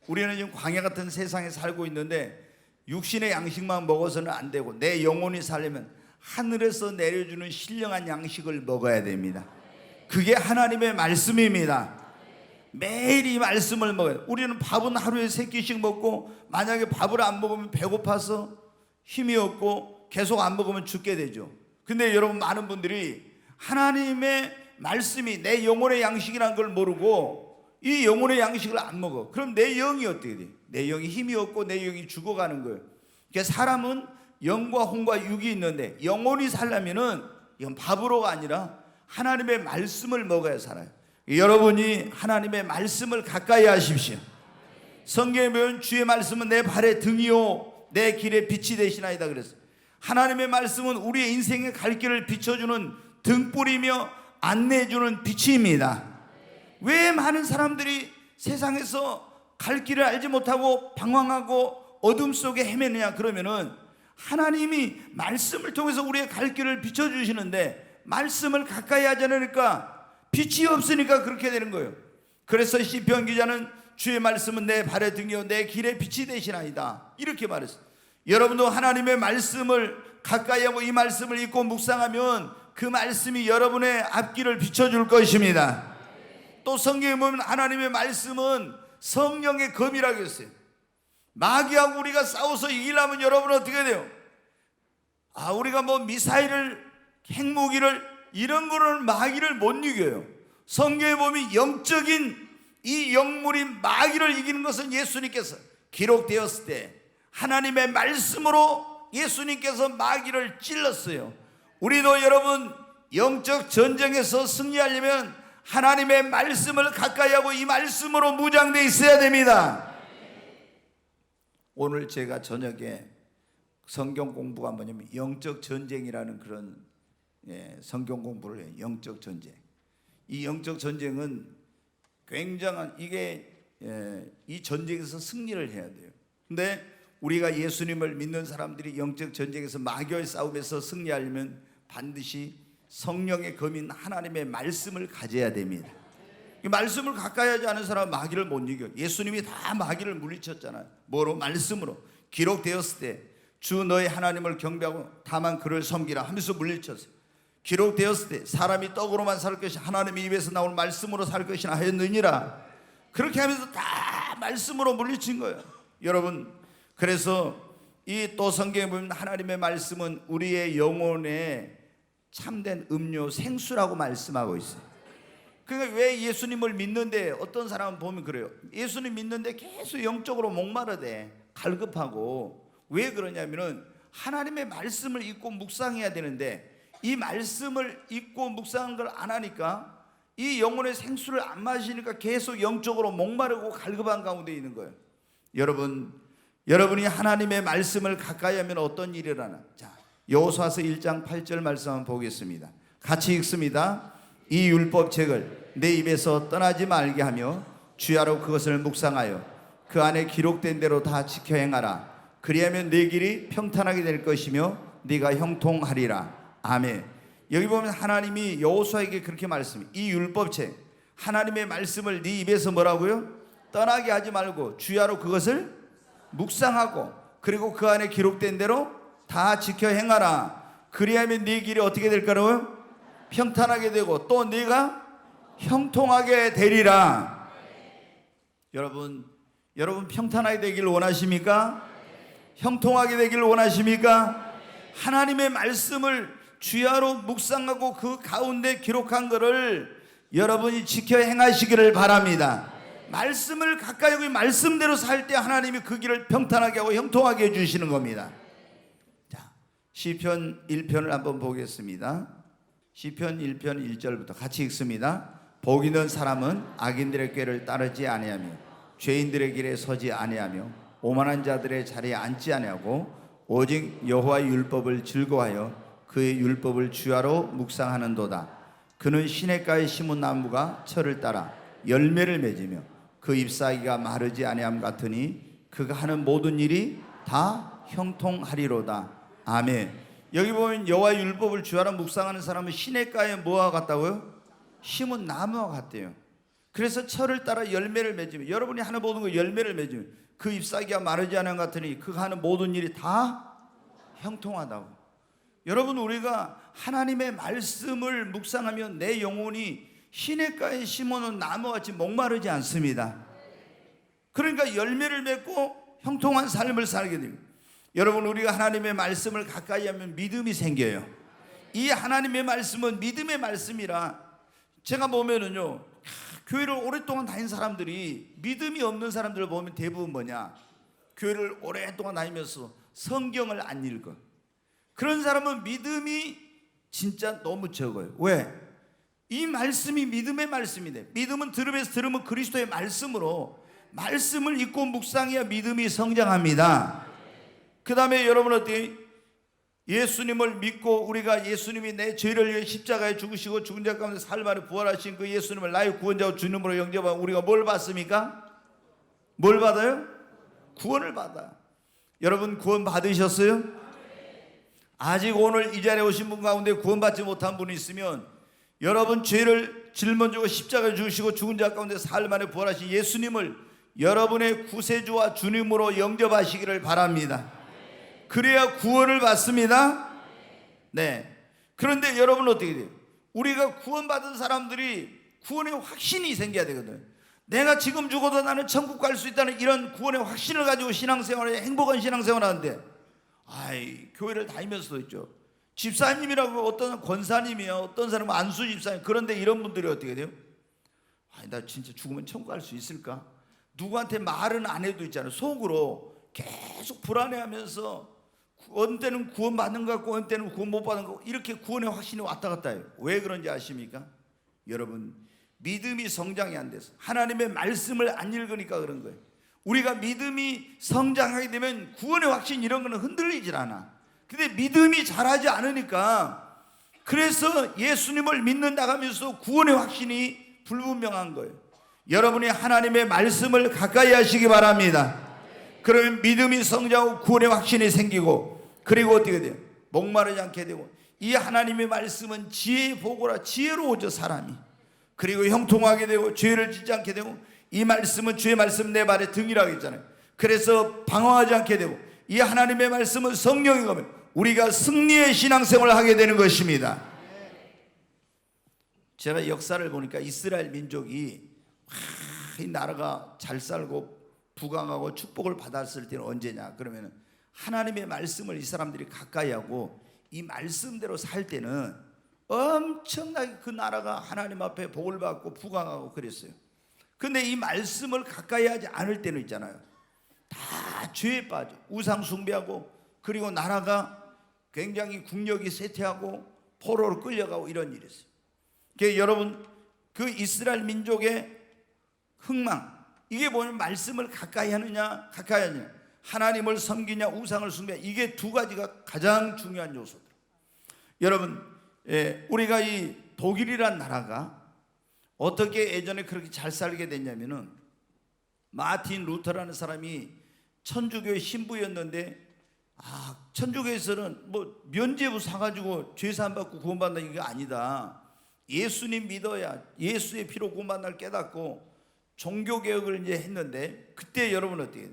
우리는 지금 광야 같은 세상에 살고 있는데 육신의 양식만 먹어서는 안 되고 내 영혼이 살려면 하늘에서 내려주는 신령한 양식을 먹어야 됩니다. 그게 하나님의 말씀입니다. 매일 이 말씀을 먹어요. 우리는 밥은 하루에 3끼씩 먹고, 만약에 밥을 안 먹으면 배고파서 힘이 없고 계속 안 먹으면 죽게 되죠. 근데 여러분, 많은 분들이 하나님의 말씀이 내 영혼의 양식이라는 걸 모르고 이 영혼의 양식을 안 먹어. 그럼 내 영이 어떻게 돼? 내 영이 힘이 없고 내 영이 죽어가는 거예요. 그러니까 사람은 영과 혼과 육이 있는데 영혼이 살려면은 이건 밥으로가 아니라 하나님의 말씀을 먹어야 살아요. 여러분이 하나님의 말씀을 가까이 하십시오. 성경에 보면 주의 말씀은 내 발의 등이요 내 길의 빛이 되시나이다 그랬어요. 하나님의 말씀은 우리의 인생의 갈 길을 비춰주는 등불이며 안내해주는 빛입니다. 왜 많은 사람들이 세상에서 갈 길을 알지 못하고 방황하고 어둠 속에 헤매느냐? 그러면은 하나님이 말씀을 통해서 우리의 갈 길을 비춰주시는데 말씀을 가까이 하지 않으니까, 빛이 없으니까 그렇게 되는 거예요. 그래서 시편 기자는 주의 말씀은 내 발의 등이요 내 길의 빛이 되시나이다, 이렇게 말했어요. 여러분도 하나님의 말씀을 가까이 하고 이 말씀을 읽고 묵상하면 그 말씀이 여러분의 앞길을 비춰줄 것입니다. 또 성경에 보면 하나님의 말씀은 성령의 검이라고 했어요. 마귀하고 우리가 싸워서 이기려면 여러분은 어떻게 돼요? 우리가 뭐 미사일을, 핵무기를 이런 거는 마귀를 못 이겨요. 성경에 보면 영적인 이 영물이 마귀를 이기는 것은 예수님께서 기록되었을 때 하나님의 말씀으로 예수님께서 마귀를 찔렀어요. 우리도 여러분 영적 전쟁에서 승리하려면 하나님의 말씀을 가까이 하고 이 말씀으로 무장되어 있어야 됩니다. 오늘 제가 저녁에 성경 공부가 뭐냐면 영적 전쟁이라는 그런 성경 공부를 해요. 영적 전쟁. 이 영적 전쟁은 굉장한, 이게 이 전쟁에서 승리를 해야 돼요. 근데 우리가 예수님을 믿는 사람들이 영적 전쟁에서 마귀와의 싸움에서 승리하려면 반드시 성령의 검인 하나님의 말씀을 가져야 됩니다. 이 말씀을 가까이 하지 않은 사람은 마귀를 못 이겨요. 예수님이 다 마귀를 물리쳤잖아요. 뭐로? 말씀으로. 기록되었을 때 주 너의 하나님을 경배하고 다만 그를 섬기라 하면서 물리쳤어요. 기록되었을 때 사람이 떡으로만 살 것이 하나님의 입에서 나올 말씀으로 살 것이나 하였느니라. 그렇게 하면서 다 말씀으로 물리친 거예요. 여러분, 그래서 이 또 성경에 보면 하나님의 말씀은 우리의 영혼에 참된 음료, 생수라고 말씀하고 있어요. 그러니까 왜 예수님을 믿는데 어떤 사람은 보면 그래요. 예수님 믿는데 계속 영적으로 목마르대, 갈급하고. 왜 그러냐면은 하나님의 말씀을 읽고 묵상해야 되는데 이 말씀을 읽고 묵상하는 걸 안 하니까 이 영혼의 생수를 안 마시니까 계속 영적으로 목마르고 갈급한 가운데 있는 거예요. 여러분이 하나님의 말씀을 가까이 하면 어떤 일이 일어나? 자, 여호수아서 1장 8절 말씀 한번 보겠습니다. 같이 읽습니다. 이 율법책을 내 입에서 떠나지 말게 하며 주야로 그것을 묵상하여 그 안에 기록된 대로 다 지켜 행하라. 그리하면 내 길이 평탄하게 될 것이며 네가 형통하리라. 아멘. 여기 보면 하나님이 여호수아에게 그렇게 말씀해요. 이 율법책, 하나님의 말씀을 네 입에서 뭐라고요? 떠나게 하지 말고 주야로 그것을 묵상하고 그리고 그 안에 기록된 대로 다 지켜 행하라. 그리하면 네 길이 어떻게 될까요? 평탄하게 되고 또 네가 형통하게 되리라. 여러분 평탄하게 되길 원하십니까? 형통하게 되길 원하십니까? 하나님의 말씀을 주야로 묵상하고 그 가운데 기록한 것을 여러분이 지켜 행하시기를 바랍니다. 말씀을 가까이 하고 말씀대로 살 때 하나님이 그 길을 평탄하게 하고 형통하게 해주시는 겁니다. 자, 시편 1편을 한번 보겠습니다. 시편 1편 1절부터 같이 읽습니다. 복 있는 사람은 악인들의 꾀를 따르지 아니하며 죄인들의 길에 서지 아니하며 오만한 자들의 자리에 앉지 아니하고 오직 여호와의 율법을 즐거워하여 그의 율법을 주야로 묵상하는도다. 그는 시냇가에 심은 나무가 철을 따라 열매를 맺으며 그 잎사귀가 마르지 아니함 같으니 그가 하는 모든 일이 다 형통하리로다. 아멘. 여기 보면 여호와의 율법을 주야로 묵상하는 사람은 시냇가에 뭐와 같다고요? 심은 나무와 같대요. 그래서 철을 따라 열매를 맺으며 여러분이 하는 모든 거 열매를 맺으며 그 잎사귀가 마르지 않은 것 같으니 그가 하는 모든 일이 다 형통하다고. 여러분, 우리가 하나님의 말씀을 묵상하면 내 영혼이 시냇가에 심어놓은 나무같이 목마르지 않습니다. 그러니까 열매를 맺고 형통한 삶을 살게 됩니다. 여러분, 우리가 하나님의 말씀을 가까이 하면 믿음이 생겨요. 이 하나님의 말씀은 믿음의 말씀이라 제가 보면은요, 교회를 오랫동안 다닌 사람들이 믿음이 없는 사람들을 보면 대부분 뭐냐? 교회를 오랫동안 다니면서 성경을 안 읽어. 그런 사람은 믿음이 진짜 너무 적어요. 왜? 이 말씀이 믿음의 말씀인데, 믿음은 들음에서 들으면 그리스도의 말씀으로 말씀을 읽고 묵상해야 믿음이 성장합니다. 그 다음에 여러분 어때요? 예수님을 믿고 우리가 예수님이 내 죄를 위해 십자가에 죽으시고 죽은 자 가운데 사흘 만에 부활하신 그 예수님을 나의 구원자와 주님으로 영접하면 우리가 뭘 받습니까? 뭘 받아요? 구원을 받아. 여러분 구원 받으셨어요? 아직 오늘 이 자리에 오신 분 가운데 구원받지 못한 분이 있으면 여러분 죄를 짊어지고 십자가에 죽으시고 죽은 자 가운데 사흘 만에 부활하신 예수님을 여러분의 구세주와 주님으로 영접하시기를 바랍니다. 그래야 구원을 받습니다. 네. 그런데 여러분 어떻게 돼요? 우리가 구원받은 사람들이 구원의 확신이 생겨야 되거든요. 내가 지금 죽어도 나는 천국 갈 수 있다는 이런 구원의 확신을 가지고 신앙생활에 행복한 신앙생활을 하는데 교회를 다니면서도 있죠. 집사님이라고 어떤 권사님이요, 어떤 사람은 안수 집사님, 그런데 이런 분들이 어떻게 돼요? 나 진짜 죽으면 천국 갈 수 있을까? 누구한테 말은 안 해도 있잖아요. 속으로 계속 불안해하면서 어느 때는 구원 받는 것 같고 어느 때는 구원 못 받는 것 같고 이렇게 구원의 확신이 왔다 갔다 해요. 왜 그런지 아십니까? 여러분 믿음이 성장이 안 돼서 하나님의 말씀을 안 읽으니까 그런 거예요. 우리가 믿음이 성장하게 되면 구원의 확신 이런 거는 흔들리질 않아. 근데 믿음이 자라지 않으니까 그래서 예수님을 믿는다 하면서 구원의 확신이 불분명한 거예요. 여러분이 하나님의 말씀을 가까이 하시기 바랍니다. 그러면 믿음이 성장하고 구원의 확신이 생기고 그리고 어떻게 돼요? 목마르지 않게 되고 이 하나님의 말씀은 지혜의 보고라 지혜로워져 사람이. 그리고 형통하게 되고 죄를 짓지 않게 되고 이 말씀은 주의 말씀 내 발의 등이라고 했잖아요. 그래서 방황하지 않게 되고 이 하나님의 말씀은 성령이 가면 우리가 승리의 신앙생활을 하게 되는 것입니다. 제가 역사를 보니까 이스라엘 민족이 이 나라가 잘 살고 부강하고 축복을 받았을 때는 언제냐? 그러면 하나님의 말씀을 이 사람들이 가까이 하고 이 말씀대로 살 때는 엄청나게 그 나라가 하나님 앞에 복을 받고 부강하고 그랬어요. 근데 이 말씀을 가까이 하지 않을 때는 있잖아요. 다 죄에 빠져 우상 숭배하고 그리고 나라가 굉장히 국력이 쇠퇴하고 포로로 끌려가고 이런 일이 있어요. 그러니까 여러분 그 이스라엘 민족의 흥망 이게 뭐냐면 말씀을 가까이 하느냐 가까이 하느냐 하나님을 섬기냐 우상을 숭배하냐 이게 두 가지가 가장 중요한 요소들. 여러분 우리가 이 독일이란 나라가 어떻게 예전에 그렇게 잘 살게 됐냐면은 마틴 루터라는 사람이 천주교의 신부였는데 천주교에서는 뭐 면죄부 사가지고 죄사함 받고 구원받는 게 아니다. 예수님 믿어야 예수의 피로 구원받는 걸 깨닫고 종교개혁을 이제 했는데 그때 여러분 어떻게 해요?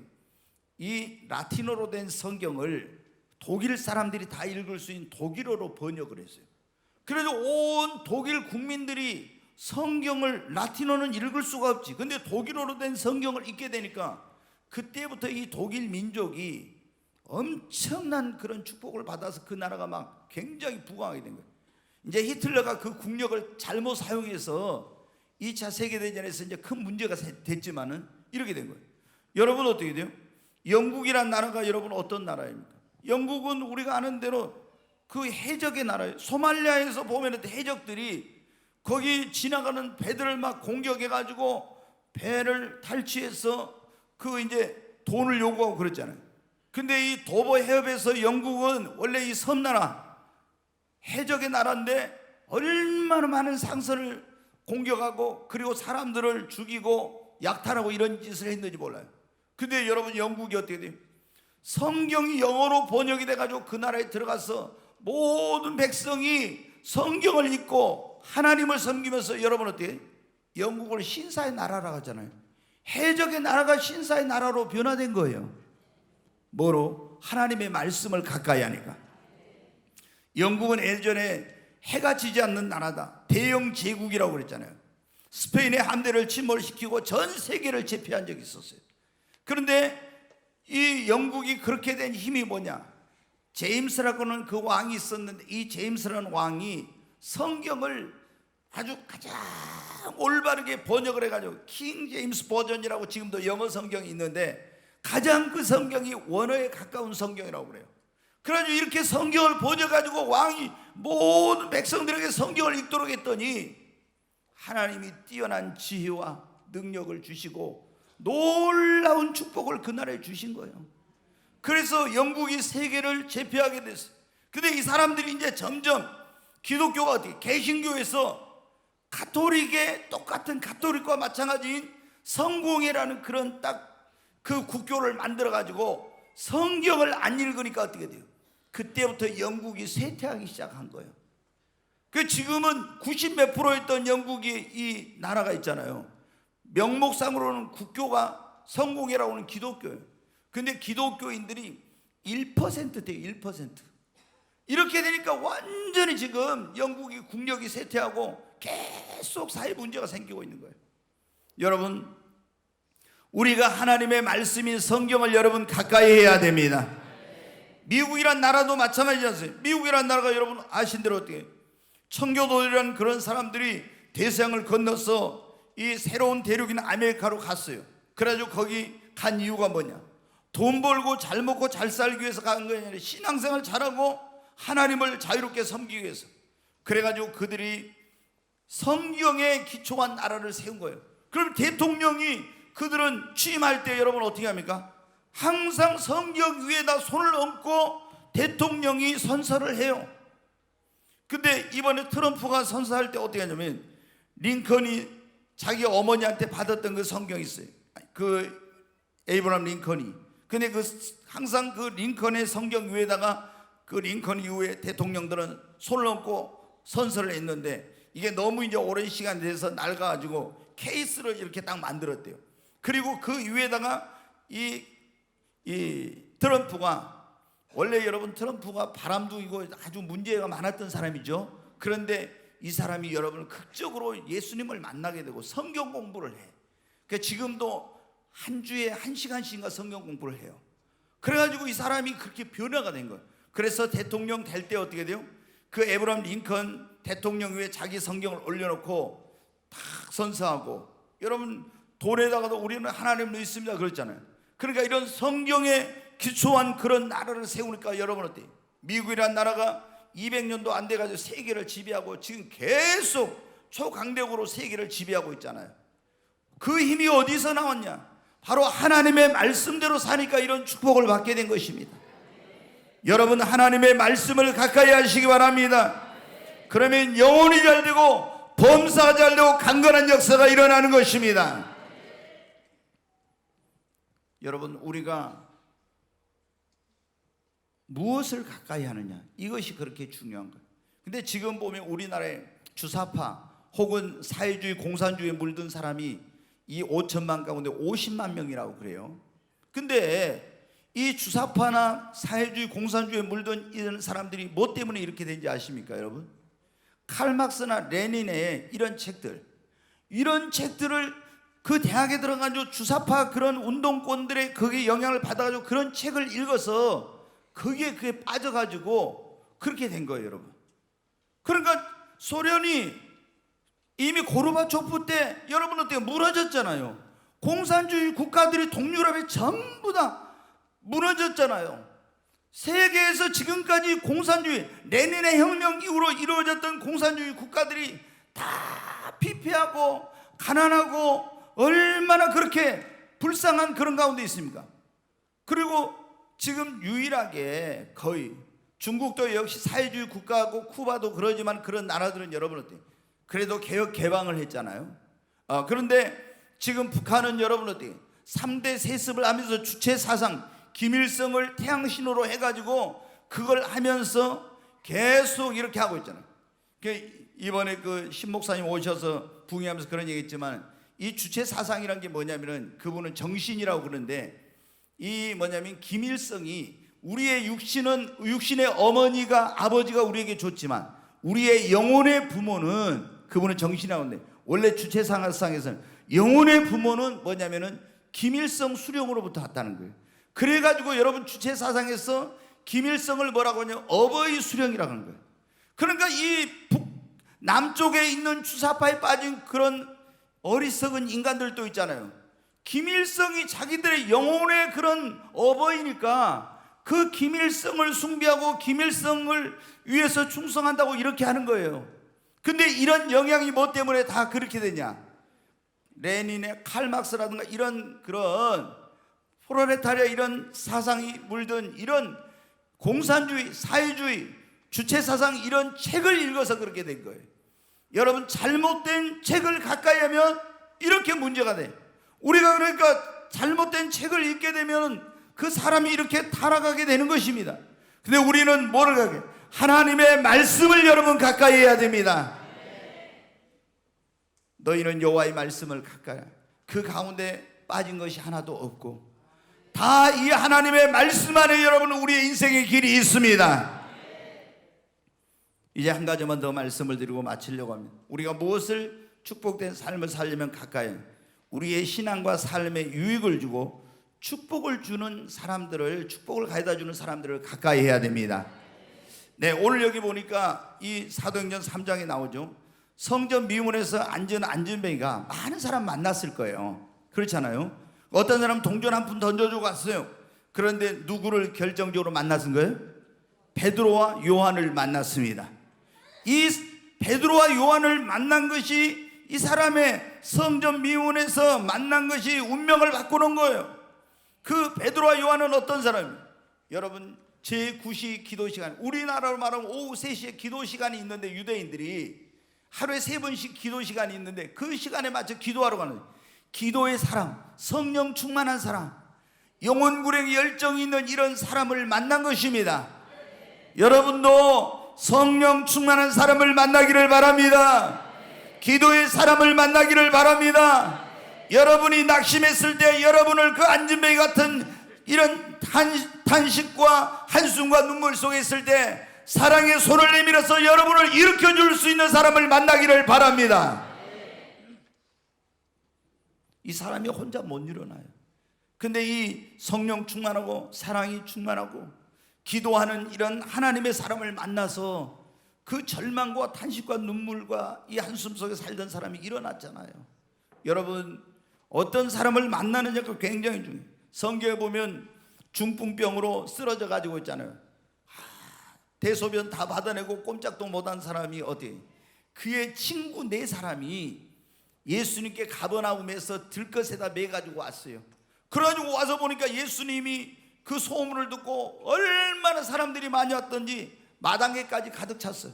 이 라틴어로 된 성경을 독일 사람들이 다 읽을 수 있는 독일어로 번역을 했어요. 그래서 온 독일 국민들이 성경을 라틴어는 읽을 수가 없지. 근데 독일어로 된 성경을 읽게 되니까 그때부터 이 독일 민족이 엄청난 그런 축복을 받아서 그 나라가 막 굉장히 부강하게 된 거예요. 이제 히틀러가 그 국력을 잘못 사용해서 2차 세계대전에서 이제 큰 문제가 됐지만은 이렇게 된 거예요. 여러분 어떻게 돼요? 영국이란 나라가 여러분 어떤 나라입니까? 영국은 우리가 아는 대로 그 해적의 나라예요. 소말리아에서 보면 해적들이 거기 지나가는 배들을 막 공격해가지고 배를 탈취해서 그 이제 돈을 요구하고 그랬잖아요. 근데 이 도보 해협에서 영국은 원래 이 섬나라 해적의 나라인데 얼마나 많은 상선을 공격하고 그리고 사람들을 죽이고 약탈하고 이런 짓을 했는지 몰라요. 근데 여러분 영국이 어떻게 돼요? 성경이 영어로 번역이 돼가지고 그 나라에 들어가서 모든 백성이 성경을 읽고 하나님을 섬기면서 여러분 어떻게 해요? 영국을 신사의 나라라고 하잖아요. 해적의 나라가 신사의 나라로 변화된 거예요. 뭐로? 하나님의 말씀을 가까이 하니까. 영국은 예전에 해가 지지 않는 나라다. 대영 제국이라고 그랬잖아요. 스페인의 함대를 침몰시키고 전 세계를 제패한 적이 있었어요. 그런데 이 영국이 그렇게 된 힘이 뭐냐? 제임스라고는 그 왕이 있었는데 이 제임스라는 왕이 성경을 아주 가장 올바르게 번역을 해가지고 킹 제임스 버전이라고 지금도 영어 성경이 있는데 가장 그 성경이 원어에 가까운 성경이라고 그래요. 그래가지고 이렇게 성경을 번역해가지고 왕이 모든 백성들에게 성경을 읽도록 했더니 하나님이 뛰어난 지혜와 능력을 주시고 놀라운 축복을 그 나라에 주신 거예요. 그래서 영국이 세계를 제패하게 됐어요. 근데 이 사람들이 이제 점점 기독교가 어떻게 개신교에서 가톨릭의 똑같은 가톨릭과 마찬가지인 성공회라는 그런 딱 그 국교를 만들어 가지고 성경을 안 읽으니까 어떻게 돼요? 그때부터 영국이 쇠퇴하기 시작한 거예요. 그 지금은 90 몇 프로였던 영국이 이 나라가 있잖아요. 명목상으로는 국교가 성공회라고 하는 기독교예요. 근데 기독교인들이 1% 돼요. 1%. 이렇게 되니까 완전히 지금 영국이 국력이 쇠퇴하고 계속 사회 문제가 생기고 있는 거예요. 여러분, 우리가 하나님의 말씀인 성경을 여러분 가까이 해야 됩니다. 미국이란 나라도 마찬가지지 않습니까? 미국이란 나라가 여러분 아신 대로 어떻게 청교도들이라는 그런 사람들이 대서양을 건너서 이 새로운 대륙인 아메리카로 갔어요. 그래가지고 거기 간 이유가 뭐냐? 돈 벌고 잘 먹고 잘 살기 위해서 간 거 아니라 신앙생활 잘하고 하나님을 자유롭게 섬기기 위해서. 그래가지고 그들이 성경에 기초한 나라를 세운 거예요. 그럼 대통령이 그들은 취임할 때 여러분 어떻게 합니까? 항상 성경 위에다 손을 얹고 대통령이 선서를 해요. 근데 이번에 트럼프가 선서할 때 어떻게 하냐면 링컨이 자기 어머니한테 받았던 그 성경이 있어요. 그 에이브라함 링컨이. 근데 그 항상 그 링컨의 성경 위에다가 그 링컨 이후에 대통령들은 손을 얹고 선서를 했는데 이게 너무 이제 오랜 시간 돼서 낡아가지고 케이스를 이렇게 딱 만들었대요. 그리고 그 위에다가 이 트럼프가 원래 여러분 트럼프가 바람둥이고 아주 문제가 많았던 사람이죠. 그런데 이 사람이 여러분 극적으로 예수님을 만나게 되고 성경 공부를 해. 그러니까 지금도 한 주에 1시간씩인가 성경 공부를 해요. 그래가지고 이 사람이 그렇게 변화가 된 거예요. 그래서 대통령 될 때 어떻게 돼요? 그 에브라함 링컨 대통령 위에 자기 성경을 올려놓고 탁 선서하고, 여러분 돈에다가도 우리는 하나님을 믿습니다 그랬잖아요. 그러니까 이런 성경에 기초한 그런 나라를 세우니까 여러분 어때요? 미국이라는 나라가 200년도 안 돼가지고 세계를 지배하고 지금 계속 초강력으로 세계를 지배하고 있잖아요. 그 힘이 어디서 나왔냐? 바로 하나님의 말씀대로 사니까 이런 축복을 받게 된 것입니다. 여러분 하나님의 말씀을 가까이 하시기 바랍니다. 그러면 영혼이 잘 되고 범사가 잘 되고 강건한 역사가 일어나는 것입니다. 여러분 우리가 무엇을 가까이 하느냐, 이것이 그렇게 중요한 거예요. 근데 지금 보면 우리나라에 주사파 혹은 사회주의 공산주의에 물든 사람이 이 5천만 가운데 50만 명이라고 그래요. 근데 이 주사파나 사회주의 공산주의에 물든 이런 사람들이 뭐 때문에 이렇게 된지 아십니까 여러분? 칼막스나 레닌의 이런 책들을 그 대학에 들어가지고 주사파 그런 운동권들의 거기에 영향을 받아가지고 그런 책을 읽어서 그게 빠져가지고 그렇게 된 거예요 여러분. 그러니까 소련이 이미 고르바초프 때 여러분 어때요? 무너졌잖아요. 공산주의 국가들이 동유럽에 전부 다 무너졌잖아요. 세계에서 지금까지 공산주의, 레닌의 혁명 이후로 이루어졌던 공산주의 국가들이 다 피폐하고 가난하고 얼마나 그렇게 불쌍한 그런 가운데 있습니까? 그리고 지금 유일하게 거의 중국도 역시 사회주의 국가고 쿠바도 그러지만 그런 나라들은 여러분 어때요? 그래도 개혁 개방을 했잖아요. 그런데 지금 북한은 여러분 어때요? 3대 세습을 하면서 주체 사상 김일성을 태양신호로 해가지고 그걸 하면서 계속 이렇게 하고 있잖아요. 이번에 그 신 목사님 오셔서 붕의하면서 그런 얘기했지만 이 주체 사상이란 게 뭐냐면은 그분은 정신이라고 그러는데 이 뭐냐면 김일성이 우리의 육신의 어머니가 아버지가 우리에게 줬지만 우리의 영혼의 부모는 그분은 정신이라고 하는데 원래 주체 사상에서는 영혼의 부모는 뭐냐면은 김일성 수령으로부터 왔다는 거예요. 그래가지고 여러분 주체 사상에서 김일성을 뭐라고 하냐? 어버이 수령이라고 하는 거예요. 그러니까 이 남쪽에 있는 주사파에 빠진 그런 어리석은 인간들도 있잖아요. 김일성이 자기들의 영혼의 그런 어버이니까 그 김일성을 숭배하고 김일성을 위해서 충성한다고 이렇게 하는 거예요. 근데 이런 영향이 뭐 때문에 다 그렇게 되냐? 레닌의 칼막스라든가 이런 그런 프롤레타리아 이런 사상이 물든 이런 공산주의, 사회주의, 주체사상 이런 책을 읽어서 그렇게 된 거예요. 여러분, 잘못된 책을 가까이 하면 이렇게 문제가 돼. 우리가 그러니까 잘못된 책을 읽게 되면 그 사람이 이렇게 타락하게 되는 것입니다. 근데 우리는 뭐를 가까이? 하나님의 말씀을 여러분 가까이 해야 됩니다. 너희는 여호와의 말씀을 가까이, 그 가운데 빠진 것이 하나도 없고 다 이 하나님의 말씀 안에 여러분 우리의 인생의 길이 있습니다. 이제 한 가지만 더 말씀을 드리고 마치려고 합니다. 우리가 무엇을 축복된 삶을 살려면 가까이, 우리의 신앙과 삶에 유익을 주고 축복을 주는 사람들을, 축복을 가져다 주는 사람들을 가까이 해야 됩니다. 네, 오늘 여기 보니까 이 사도행전 3장에 나오죠. 성전 미문에서 앉은 안진뱅이가 많은 사람 만났을 거예요. 그렇잖아요. 어떤 사람 동전 한 푼 던져주고 갔어요. 그런데 누구를 결정적으로 만났은 거예요? 베드로와 요한을 만났습니다. 이 베드로와 요한을 만난 것이, 이 사람의 성전 미문에서 만난 것이 운명을 바꾸는 거예요. 그 베드로와 요한은 어떤 사람이에요? 여러분, 제9시 기도 시간, 우리나라로 말하면 오후 3시에 기도 시간이 있는데, 유대인들이 하루에 3번씩 기도 시간이 있는데 그 시간에 맞춰 기도하러 가는 거예요. 기도의 사람, 성령 충만한 사람, 영혼 구령의 열정이 있는 이런 사람을 만난 것입니다. 여러분도 성령 충만한 사람을 만나기를 바랍니다. 기도의 사람을 만나기를 바랍니다. 여러분이 낙심했을 때 여러분을 그 안진뱅이 같은 이런 탄식과 한숨과 눈물 속에 있을 때 사랑의 손을 내밀어서 여러분을 일으켜 줄 수 있는 사람을 만나기를 바랍니다. 이 사람이 혼자 못 일어나요. 근데 이 성령 충만하고 사랑이 충만하고 기도하는 이런 하나님의 사람을 만나서 그 절망과 탄식과 눈물과 이 한숨 속에 살던 사람이 일어났잖아요. 여러분, 어떤 사람을 만나느냐가 굉장히 중요해요. 성경에 보면 중풍병으로 쓰러져 가지고 있잖아요. 대소변 다 받아내고 꼼짝도 못한 사람이 어디, 그의 친구 4사람이 예수님께 가버나움에서 들것에다 매가지고 왔어요. 그래가지고 와서 보니까 예수님이 그 소문을 듣고 얼마나 사람들이 많이 왔던지 마당에까지 가득 찼어요.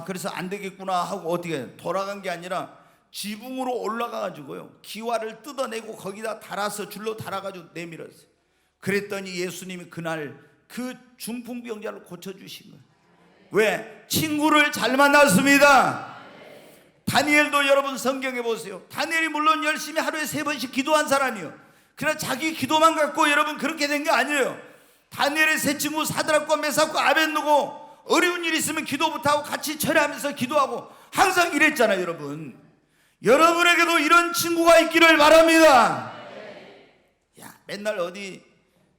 그래서 안 되겠구나 하고 어떻게 돌아간 게 아니라 지붕으로 올라가가지고요, 기와를 뜯어내고 거기다 달아서 줄로 달아가지고 내밀었어요. 그랬더니 예수님이 그날 그 중풍병자를 고쳐주신 거예요. 왜? 친구를 잘 만났습니다. 다니엘도 여러분 성경에 보세요. 다니엘이 물론 열심히 하루에 3번씩 기도한 사람이요, 그러나 자기 기도만 갖고 여러분 그렇게 된 게 아니에요. 다니엘의 세 친구 사드락과 메삭과 아벳느고 어려운 일 있으면 기도부터 하고 같이 철회하면서 기도하고 항상 이랬잖아요. 여러분, 여러분에게도 이런 친구가 있기를 바랍니다. 맨날 어디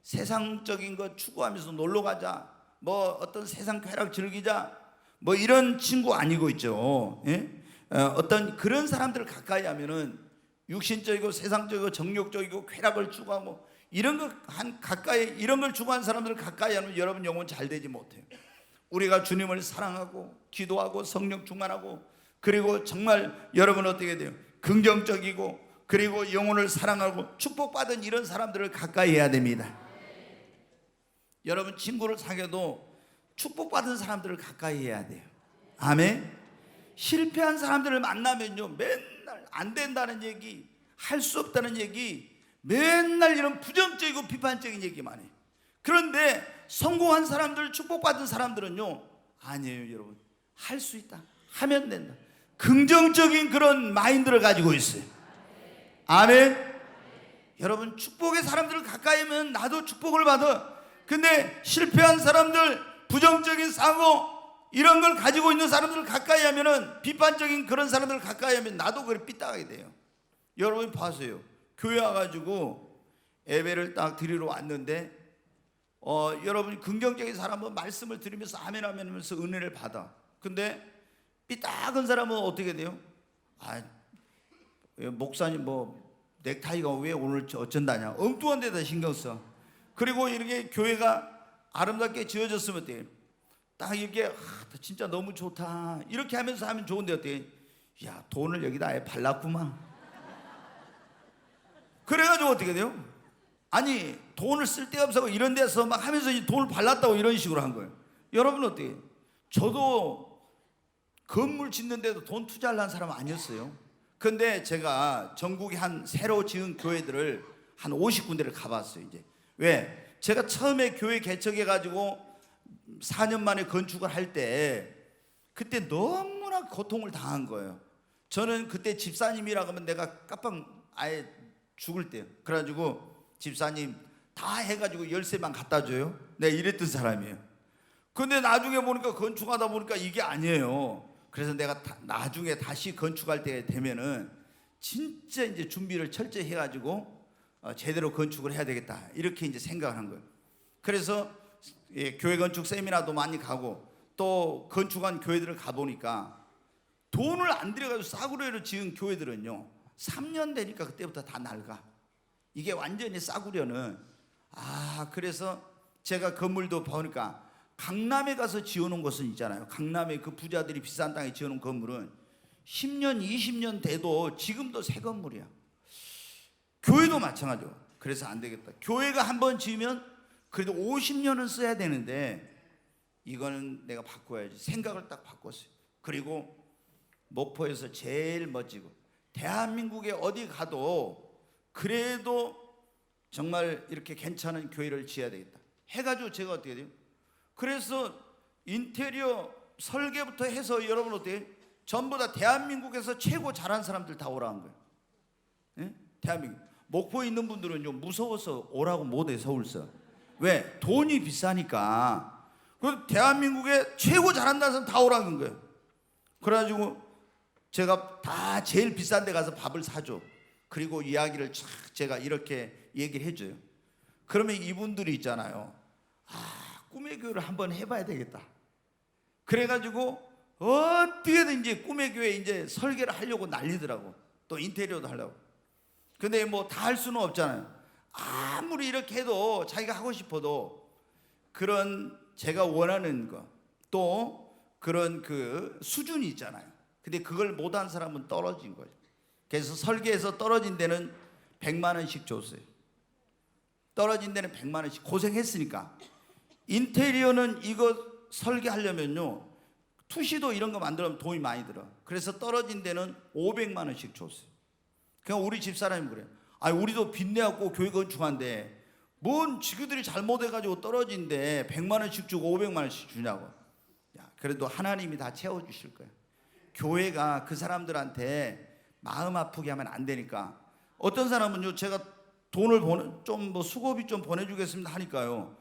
세상적인 거 추구하면서 놀러 가자, 뭐 어떤 세상 쾌락 즐기자, 뭐 이런 친구 아니고 있죠. 어떤 그런 사람들을 가까이 하면은 육신적이고 세상적이고 정욕적이고 쾌락을 추구하고 이런 거 가까이, 이런 걸 추구하는 사람들을 가까이 하면 여러분 영혼 잘 되지 못해요. 우리가 주님을 사랑하고 기도하고 성령 충만하고, 그리고 정말 여러분 어떻게 돼요? 긍정적이고 그리고 영혼을 사랑하고 축복받은 이런 사람들을 가까이 해야 됩니다. 여러분, 친구를 사귀어도 축복받은 사람들을 가까이 해야 돼요. 아멘. 실패한 사람들을 만나면요, 맨날 안 된다는 얘기, 할 수 없다는 얘기, 맨날 이런 부정적이고 비판적인 얘기만 해요. 그런데 성공한 사람들, 축복받은 사람들은요, 아니에요. 여러분, 할 수 있다, 하면 된다, 긍정적인 그런 마인드를 가지고 있어요. 아멘. 여러분, 축복의 사람들을 가까이 하면 나도 축복을 받아. 근데 실패한 사람들, 부정적인 사고 이런 걸 가지고 있는 사람들을 가까이 하면은, 비판적인 그런 사람들을 가까이 하면 나도 그걸 삐딱하게 돼요. 여러분 봐세요. 교회 와가지고 예배를 딱 드리러 왔는데 여러분 긍정적인 사람은 말씀을 들으면서 아멘 아멘 하면서 은혜를 받아. 근데 삐딱한 사람은 어떻게 돼요? 목사님 뭐 넥타이가 왜 오늘 어쩐다냐, 엉뚱한 데다 신경 써. 그리고 이렇게 교회가 아름답게 지어졌으면 어때요? 딱 이렇게 진짜 너무 좋다 이렇게 하면서 하면 좋은데 어때요? 야, 돈을 여기다 아예 발랐구만. 그래가지고 어떻게 돼요? 아니 돈을 쓸 데가 없어 이런 데서 막 하면서 돈을 발랐다고 이런 식으로 한 거예요. 여러분 어때요? 저도 건물 짓는데도 돈 투자를 한 사람은 아니었어요. 근데 제가 전국에 한 새로 지은 교회들을 한 50군데를 가봤어요. 이제 왜? 제가 처음에 교회 개척해가지고 4년 만에 건축을 할 때 그때 너무나 고통을 당한 거예요. 저는 그때 집사님이라고 하면 내가 깜빡 아예 죽을 때요. 그래가지고 집사님 다 해가지고 열쇠만 갖다 줘요. 내가 이랬던 사람이에요. 근데 나중에 보니까 건축하다 보니까 이게 아니에요. 그래서 내가 나중에 다시 건축할 때 되면은 진짜 이제 준비를 철저히 해가지고 제대로 건축을 해야 되겠다 이렇게 이제 생각을 한 거예요. 그래서 교회 건축 세미나도 많이 가고 또 건축한 교회들을 가보니까 돈을 안 들여가지고 싸구려로 지은 교회들은요 3년 되니까 그때부터 다 낡아. 이게 완전히 싸구려는. 그래서 제가 건물도 보니까 강남에 가서 지어놓은 것은 있잖아요. 강남에 그 부자들이 비싼 땅에 지어놓은 건물은 10년 20년 돼도 지금도 새 건물이야. 교회도 마찬가지죠. 그래서 안 되겠다. 교회가 한번 지으면 그래도 50년은 써야 되는데 이거는 내가 바꿔야지. 생각을 딱 바꿨어요. 그리고 목포에서 제일 멋지고 대한민국에 어디 가도 그래도 정말 이렇게 괜찮은 교회를 지어야 되겠다 해가지고 제가 어떻게 돼요? 그래서 인테리어 설계부터 해서 여러분 어때요? 전부 다 대한민국에서 최고 잘한 사람들 다 오라는 거예요. 예? 대한민국 목포에 있는 분들은요 무서워서 오라고 못해. 서울서 왜? 돈이 비싸니까. 그 대한민국에 최고 잘한다는 사람 다 오라는 거예요. 그래가지고 제가 다 제일 비싼 데 가서 밥을 사줘. 그리고 이야기를 쫙 제가 이렇게 얘기를 해줘요. 그러면 이분들이 있잖아요. 꿈의 교회를 한번 해봐야 되겠다. 그래가지고 어떻게든 이제 꿈의 교회 이제 설계를 하려고 난리더라고. 또 인테리어도 하려고. 근데 뭐 다 할 수는 없잖아요. 아무리 이렇게 해도 자기가 하고 싶어도 그런 제가 원하는 거 또 그런 그 수준이 있잖아요. 근데 그걸 못한 사람은 떨어진 거죠. 그래서 설계해서 떨어진 데는 100만 원씩 줬어요. 떨어진 데는 100만 원씩 고생했으니까. 인테리어는 이거 설계하려면요 투시도 이런 거 만들면 돈이 많이 들어. 그래서 떨어진 데는 500만 원씩 줬어요. 그냥 우리 집사람이 그래요. 우리도 빚내갖고 교회 건축한데 뭔 지그들이 잘못해가지고 떨어진데 100만 원씩 주고 500만 원씩 주냐고. 그래도 하나님이 다 채워주실 거예요. 교회가 그 사람들한테 마음 아프게 하면 안 되니까. 어떤 사람은요 제가 돈을 좀 뭐 수고비 좀 보내주겠습니다 하니까요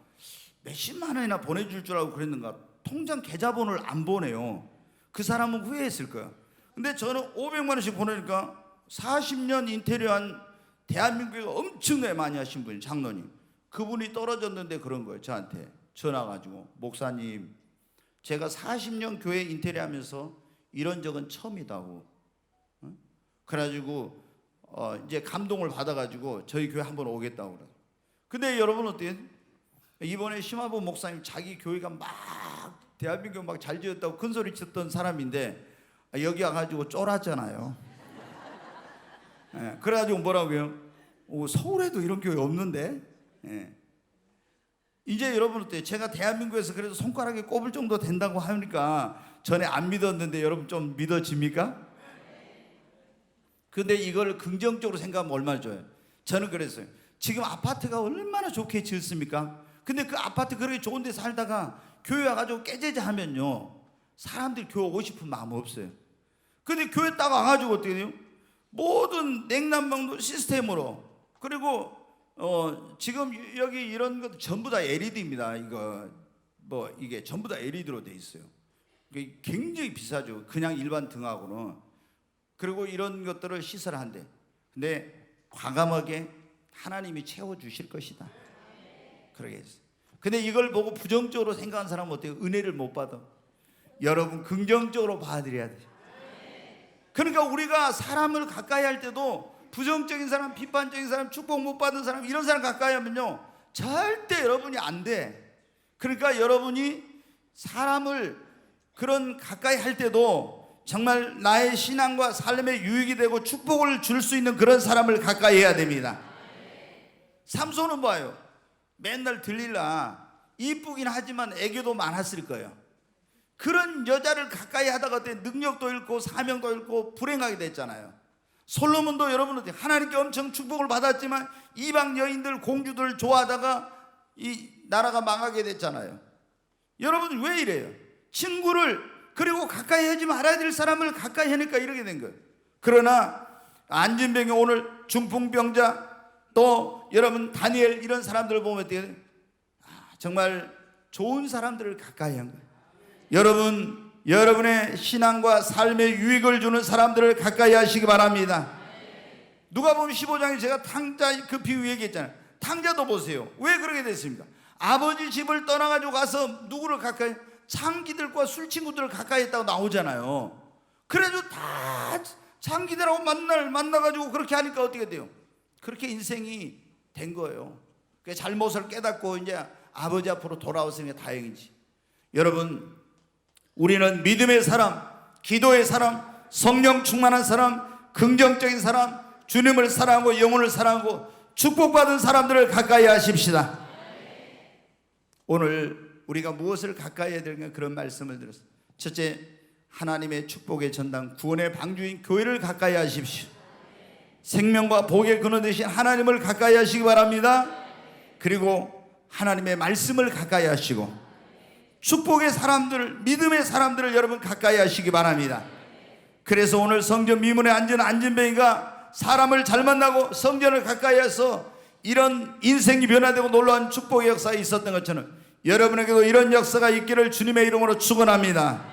몇십만 원이나 보내줄 줄 알고 그랬는가 통장 계좌번호를 안 보내요. 그 사람은 후회했을 거예요. 근데 저는 500만 원씩 보내니까 40년 인테리어한 대한민국에 엄청나게 많이 하신 분이 장로님, 그분이 떨어졌는데 그런 거예요. 저한테 전화 가지고 목사님 제가 40년 교회 인테리어 하면서 이런 적은 처음이다고. 그래가지고 이제 감동을 받아가지고 저희 교회 한번 오겠다고 그래요. 근데 여러분 어때요? 이번에 심화보 목사님 자기 교회가 막 대한민국 막 잘 지었다고 큰 소리 쳤던 사람인데 여기 와가지고 쫄았잖아요. 그래가지고 뭐라고요? 서울에도 이런 교회 없는데. 이제 여러분 어때요? 제가 대한민국에서 그래도 손가락에 꼽을 정도 된다고 하니까 전에 안 믿었는데 여러분 좀 믿어집니까? 근데 이걸 긍정적으로 생각하면 얼마나 좋아요. 저는 그랬어요. 지금 아파트가 얼마나 좋게 지었습니까? 근데 그 아파트 그렇게 좋은 데 살다가 교회 와가지고 깨재자 하면요 사람들이 교회 오고 싶은 마음 없어요. 근데 교회 딱 와가지고 어떻게 돼요? 모든 냉난방도 시스템으로. 그리고 지금 여기 이런 것도 전부 다 LED입니다. 이게 전부 다 LED로 돼 있어요. 이게 굉장히 비싸죠. 그냥 일반 등하고는. 그리고 이런 것들을 시설한대. 근데 과감하게 하나님이 채워주실 것이다. 그러게 했어요. 근데 이걸 보고 부정적으로 생각한 사람은 어때요? 은혜를 못 받아. 여러분 긍정적으로 받아들여야 돼요. 그러니까 우리가 사람을 가까이 할 때도 부정적인 사람, 비판적인 사람, 축복 못 받은 사람, 이런 사람 가까이 하면요 절대 여러분이 안 돼. 그러니까 여러분이 사람을 그런 가까이 할 때도 정말 나의 신앙과 삶에 유익이 되고 축복을 줄 수 있는 그런 사람을 가까이 해야 됩니다. 삼손은 봐요. 맨날 들릴라 이쁘긴 하지만 애교도 많았을 거예요. 그런 여자를 가까이 하다가 어때 능력도 잃고 사명도 잃고 불행하게 됐잖아요. 솔로몬도 여러분은 하나님께 엄청 축복을 받았지만 이방 여인들 공주들 좋아하다가 이 나라가 망하게 됐잖아요. 여러분 왜 이래요? 친구를 그리고 가까이 하지 말아야 될 사람을 가까이 하니까 이렇게 된 거예요. 그러나 안진병이 오늘 중풍병자 또 여러분 다니엘 이런 사람들을 보면 정말 좋은 사람들을 가까이 한 거예요. 여러분 여러분의 신앙과 삶의 유익을 주는 사람들을 가까이 하시기 바랍니다. 누가복음 15장에 제가 탕자 그 비유 얘기했잖아요. 탕자도 보세요. 왜 그렇게 됐습니까? 아버지 집을 떠나가지고 가서 누구를 가까이, 창기들과 술친구들을 가까이 했다고 나오잖아요. 그래도 다 창기들하고 만나가지고 그렇게 하니까 어떻게 돼요? 그렇게 인생이 된 거예요. 그 잘못을 깨닫고 이제 아버지 앞으로 돌아왔으니까 다행이지. 여러분 우리는 믿음의 사람, 기도의 사람, 성령 충만한 사람, 긍정적인 사람, 주님을 사랑하고 영혼을 사랑하고 축복받은 사람들을 가까이 하십시다. 오늘 우리가 무엇을 가까이 해야 될까 그런 말씀을 드렸습니다. 첫째, 하나님의 축복의 전당 구원의 방주인 교회를 가까이 하십시오. 생명과 복의 근원 되신 하나님을 가까이 하시기 바랍니다. 그리고 하나님의 말씀을 가까이 하시고 축복의 사람들을, 믿음의 사람들을 여러분 가까이 하시기 바랍니다. 그래서 오늘 성전 미문에 앉은 안진뱅이가 사람을 잘 만나고 성전을 가까이 해서 이런 인생이 변화되고 놀라운 축복의 역사가 있었던 것처럼 여러분에게도 이런 역사가 있기를 주님의 이름으로 축원합니다.